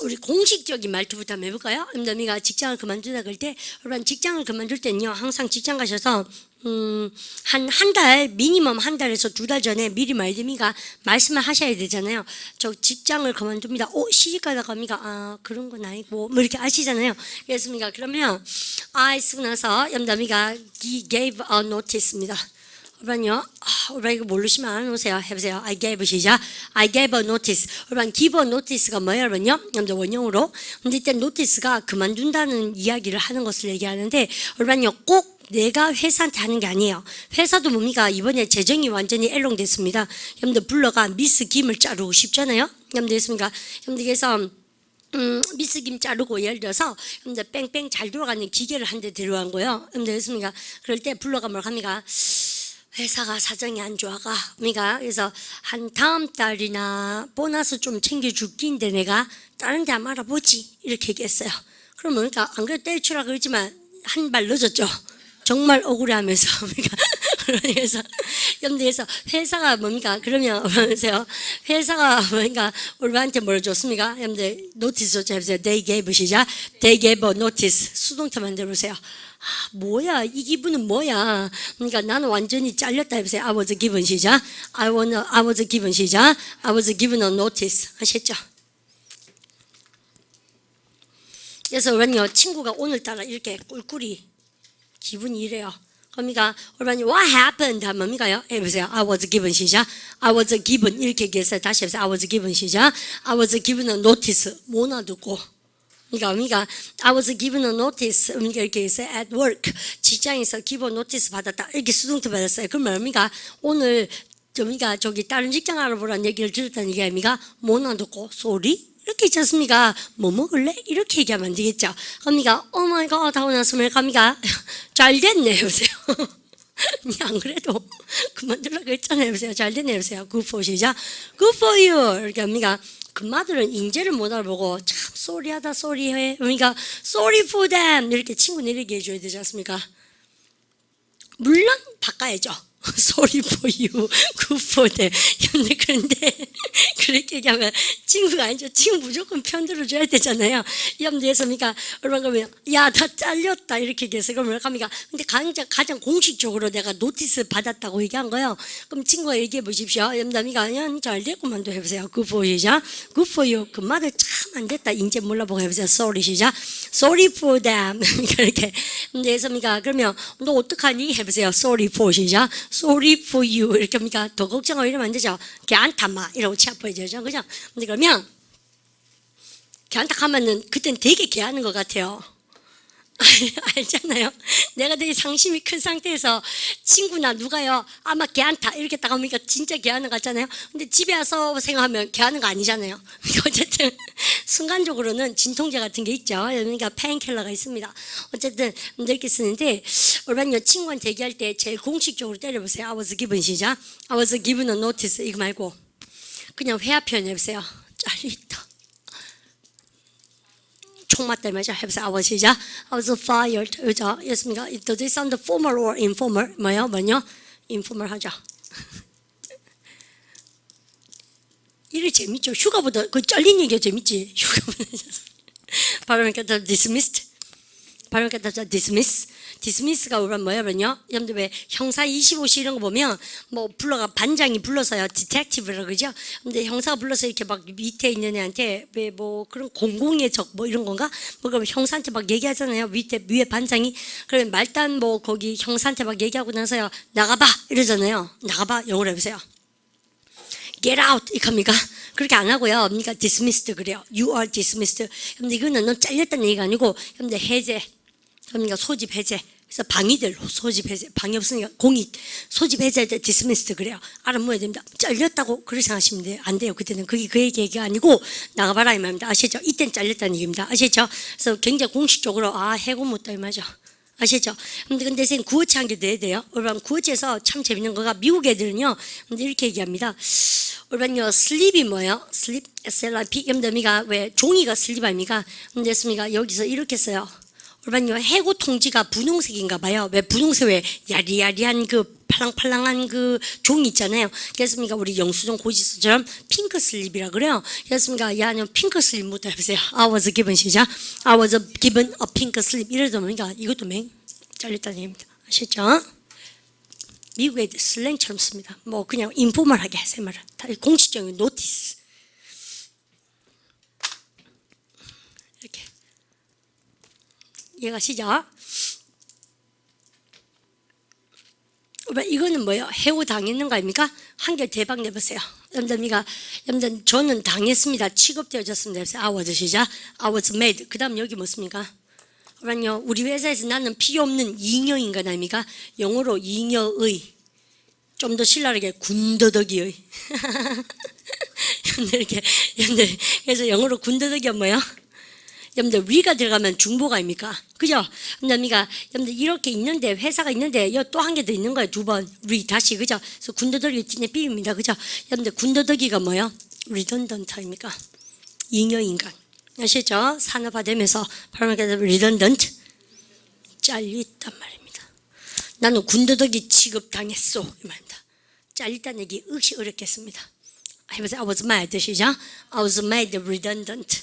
우리 공식적인 말투부터 한번 해볼까요? 여러분들 직장을 그만두다 그럴 때 여러분 직장을 그만둘 때는요 항상 직장 가셔서 한 달, 미니멈 한 달에서 2달 전에 미리 말씀을 하셔야 되잖아요. 저 직장을 그만둡니다. 시집가다 갑니까? 아, 그런 건 아니고, 뭐 이렇게 아시잖아요. 그렇습니까? 그러면, I 쓰고 나서, 염담이가 gave a notice입니다. 여러분요, 여러분 이거 모르시면 안 오세요. 해보세요. I gave 시작. I gave a notice. 여러분, give a notice가 뭐예요, 여러분요? 여러분들 원형으로. 근데 이때 notice가 그만둔다는 이야기를 하는 것을 얘기하는데, 여러분요, 꼭 내가 회사한테 하는 게 아니에요. 회사도 뭡니까? 이번에 재정이 완전히 엘롱됐습니다. 여러분들 불러가 미스 김을 자르고 싶잖아요. 여러분들 했습니까? 여러분들 그래서 미스 김 자르고 예를 들어서 여러분들 뺑뺑 잘 돌아가는 기계를 한 대 데려간 거예요. 여러분들 했습니까? 그럴 때 불러가 뭘 합니까? 회사가 사정이 안 좋아가. 그래서 한 다음 달이나 보너스 좀 챙겨줄 끼인데 내가 다른 데 한번 알아보지. 이렇게 얘기했어요. 그러면 그러니까 안 그래도 때려치라 그러지만 한 발 늦었죠. 정말 억울해하면서 그래서 여러분들께서 회사가 뭡니까? 그러면 보세요. 회사가 뭡니까? 우리한테 뭘 줬습니까? 여러분들 노티스 줬죠. 해보세요. They gave 시작. They gave a notice. 수동태 만들어 보세요. 뭐야? 이 기분은 뭐야? 그러니까 나는 완전히 잘렸다 해보세요. I was given 시작. I was given 시작. I was given a notice. 아셨죠? 그래서 우리는요 친구가 오늘따라 이렇게 꿀꿀이 기분이 이래요. 그러니까 여러분이 what happened 하면 뭡니까요? 해보세요. I was given 시작. I was given 이렇게 얘기했어요. 다시 해보세요. I was given 시작. I was given a notice. 못 놔두고. 그러니까 I was given a notice. 그러니까 이렇게 했어요. At work. 직장에서 기본 노티스 받았다. 이렇게 수동태 받았어요. 그러면 뭡니까? 오늘 저기 다른 직장 알아보라는 얘기를 들었다는 얘기 아닙니까? 못 놔두고. sorry? 이렇게 있지 않습니까? 뭐 먹을래? 이렇게 얘기하면 안 되겠죠. 그러니까 oh my god 하고 나서 갑니까? 잘 됐네 보세요. 안 그래도 그만두려고 했잖아요. 보세요. 잘 됐네 보세요. good for 시작. good for you 이렇게 합니까? 금마들은 인재를 못 알아보고 참 쏘리하다 쏘리해. 그러니까 sorry for them 이렇게 친구는 이렇게 해줘야 되지 않습니까? 물론 바꿔야죠. Sorry for you, good for them. 그런데 그렇게 얘기하면 친구가 아니죠. 친구 무조건 편 들어줘야 되잖아요. 염두에서니까 얼마나 그러면 야, 다 잘렸다 이렇게 얘기해서 그러면 갑니까? 근데 가장 공식적으로 내가 노티스 받았다고 얘기한 거예요. 그럼 친구가 얘기해 보십시오. 염담이가 아니야, 잘 됐구만. 또 해보세요. Good for you. 시작. Good for you. 그 말을 참 안 됐다. 인제 몰라보고 해보세요. Sorry. 시작. Sorry for them. 이렇게. 근데 해서니까 그러면 너 어떡하니? 해보세요. Sorry for. 시작. Sorry for you. 이렇게 합니까? 더 걱정하고 이러면 안 되죠. 걔안타마 이러고 치아파야죠. 그죠? 근데 그러면 걔안타 하면은 그땐 되게 걔하는 것 같아요. 알잖아요. 내가 되게 상심이 큰 상태에서 친구나 누가요, 아마 걔한타 이렇게 딱 하니까 진짜 걔하는 것 같잖아요. 근데 집에 와서 생각하면 걔하는 거 아니잖아요. 어쨌든 순간적으로는 진통제 같은 게 있죠. 그러니까 페인킬러가 있습니다. 어쨌든 이렇게 쓰는데 얼마나 친구한테 얘기할 때 제일 공식적으로 때려보세요. I was given. 시작. I was given a notice. 이거 말고 그냥 회화 표현 해보세요. 잘렸다. 총 맞다 이 말이죠. 해보세요. I was. 시작. I was fired. 그죠? 였습니까? Does it sound formal or informal? 뭐요? informal 하죠. 이게 재밌죠. 휴가보다 그 잘린 얘기가 재밌지. 휴가보다. 발음하니까 더 dismissed. 발음하니까 더 dismiss. dismiss가 뭐냐면요. 여러분들 왜 형사 25시 이런 거 보면 뭐 불러가 반장이 불러서요. detective라고 그러죠. 근데 형사가 불러서 이렇게 막 밑에 있는 애한테 왜 뭐 그런 공공의 적 뭐 이런 건가? 뭐 그러면 형사한테 막 얘기하잖아요. 위에 반장이. 그러면 말단 뭐 거기 형사한테 막 얘기하고 나서요. 나가봐 이러잖아요. 나가봐 영어로 해보세요. Get out 이렇게 합니까? 그렇게 안 하고요. 그러니까 dismissed 그래요. You are dismissed. 근데 이거는 넌 잘렸다는 얘기가 아니고 근데 해제. 그러니까 소집 해제. 그래서 방위들 소집 해제. 방위 없으니까 공익 소집 해제할 때 dismissed 그래요. 알아먹어야 됩니다. 잘렸다고 그렇게 생각하시면 돼요. 안 돼요. 그때는 그게 그 얘기가 아니고 나가봐라 이 말입니다. 아시죠? 이땐 잘렸다는 얘기입니다. 아시죠? 그래서 굉장히 공식적으로 해고 못다 이 말이죠. 아시죠? 근데 선생님 구어체 한 개 넣어야 돼요. 얼반 구어체에서 참 재밌는 거가 미국 애들은요. 근데 이렇게 얘기합니다. 얼반요 슬립이 뭐예요? 슬립 SLIP 염더미가 왜 종이가 슬립 아닙니까? 근데 했습니까? 여기서 이렇게 써요. 얼반요 해고 통지가 분홍색인가 봐요. 왜 분홍색 왜 야리야리한 그 팔랑팔랑한 그 종이 있잖아요. 그렇습니까? 우리 영수증 고지서처럼 핑크 슬립이라 그래요. 그렇습니까? 야, 너 핑크 슬립 못 해보세요. I was given. 시작. I was given a pink slip. 이러다 보니까 이것도 맹 잘렸다는 얘기입니다. 아시죠? 미국 애들 슬랭처럼 씁니다. 뭐 그냥 인포멀하게 제 말은 다 공식적인 노티스. 이렇게 얘가 시작. 이거는 뭐예요? 해고 당했는 거 아닙니까? 한결 대박 내보세요. 여러분들 저는 당했습니다. 취급되어졌습니다. I was. 시작. I was made. 그 다음 여기 뭐습니까? 그러면요, 우리 회사에서 나는 필요 없는 잉여인간 아닙니까? 영어로 잉여의. 좀 더 신랄하게 군더더기의. 여러분들 그래서 영어로 군더더기가 뭐예요? 여러분들 위가 들어가면 중보가 아닙니까? 그죠? 여러분들 이렇게 있는데 회사가 있는데 또 한 개 더 있는 거예요. 두 번 위 다시 그죠? 그래서 군더더기 뒤에 삐입니다. 그죠? 여러분들 군더더기가 뭐예요? redundant 아닙니까? 잉여인간 아시죠? 산업화되면서 바로 redundant 잘렸단 말입니다. 나는 군더더기 취급당했어 이 말입니다. 잘렸다는 얘기 역시 어렵겠습니다. 해보세요. I was made. 시작. I was made redundant.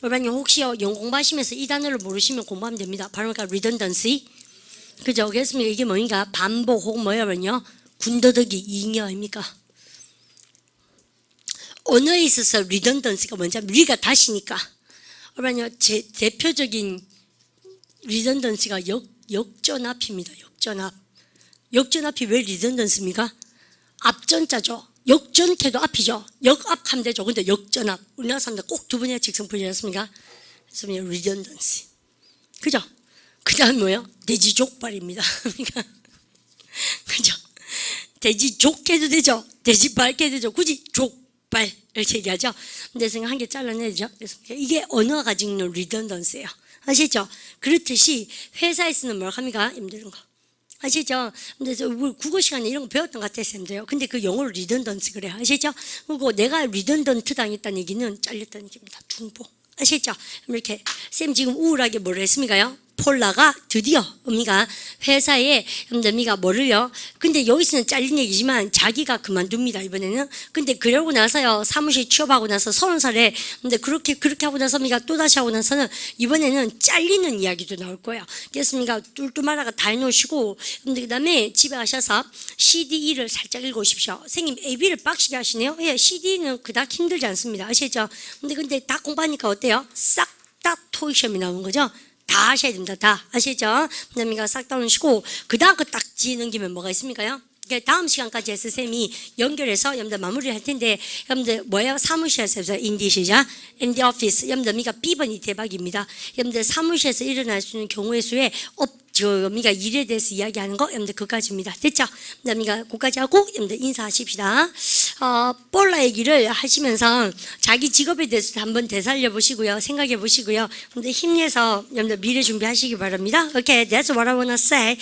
여러분 혹시요 영어 공부하시면서 이 단어를 모르시면 공부하면 됩니다. 바로 그러니까 redundancy. 그죠? 그래서 이게 뭐인가? 반복 혹은 뭐냐면요 군더더기 잉여입니까? 언어에 있어서 redundancy가 뭔지 리가 다시니까. 여러분요 제 대표적인 redundancy가 역전압입니다. 역전압. 역전압이 왜 redundancy입니까? 앞전자죠. 역전태도 앞이죠. 역압하면 되죠. 근데 역전압. 우리나라 사람들 꼭 두 번이나 직성 풀지 않습니까? 그래서 redundancy. 그죠? 그 다음 뭐예요? 돼지 족발입니다. 그죠? 돼지 족해도 되죠. 돼지 밝게 되죠. 굳이 족발 이렇게 얘기하죠. 근데 한 개 잘라내죠. 이게 언어가 가지고 있는 redundancy예요. 아시죠? 그렇듯이 회사에서는 뭘 합니까? 힘든 거. 아시죠? 근데 우리 국어 시간에 이런 거 배웠던 것 같았는데요. 근데 그 영어로 redundant 그래요. 아시죠? 그리고 내가 redundant 당했다는 얘기는 잘렸다는 얘기입니다. 중복. 아시죠? 이렇게 쌤 지금 우울하게 뭘 했습니까요? 폴라가 드디어 언니가 회사에 언니가 뭐를요? 근데 여기서는 잘린 얘기지만 자기가 그만둡니다 이번에는. 근데 그러고 나서요 사무실 취업하고 나서 30살에 근데 그렇게 하고 나서 언니가 또 다시 하고 나서는 이번에는 잘리는 이야기도 나올 거예요. 그래서 언니가 뚫뚫말아가 다 해놓으시고 근데 그다음에 집에 가셔서 CDE를 살짝 읽어오십시오. 선생님 AB를 빡시게 하시네요. 예, CD는 그닥 힘들지 않습니다. 아시죠? 근데 다 공부하니까 어때요? 싹 다 토익 시험이 나오는 거죠. 다 하셔야 됩니다. 다 아시죠? 그다음에 싹 다 놓으시고 그 다음 거 딱 지에 넘기면 뭐가 있습니까요? 다음 시간까지 해서 쌤이 연결해서 여러분들 마무리를 할 텐데 여러분들 뭐예요? 사무실에서 인디 시작 in the office 여러분들 미가 B번이 대박입니다. 여러분들 사무실에서 일어날 수 있는 경우의 수에 미가 일에 대해서 이야기하는 거 여러분들 그까지입니다. 됐죠? 미가 그까지 하고 여러분들 인사하십시다. 볼라 얘기를 하시면서 자기 직업에 대해서 한번 되살려 보시고요. 생각해 보시고요. 여러분들 힘내서 여러분들 미래 준비하시기 바랍니다. Okay, that's what I wanna say.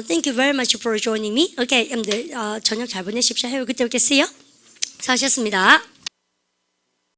Thank you very much for joining me. Okay, 여러분들 저녁 잘 보내십시오. Have a good day. See you. 수고하셨습니다.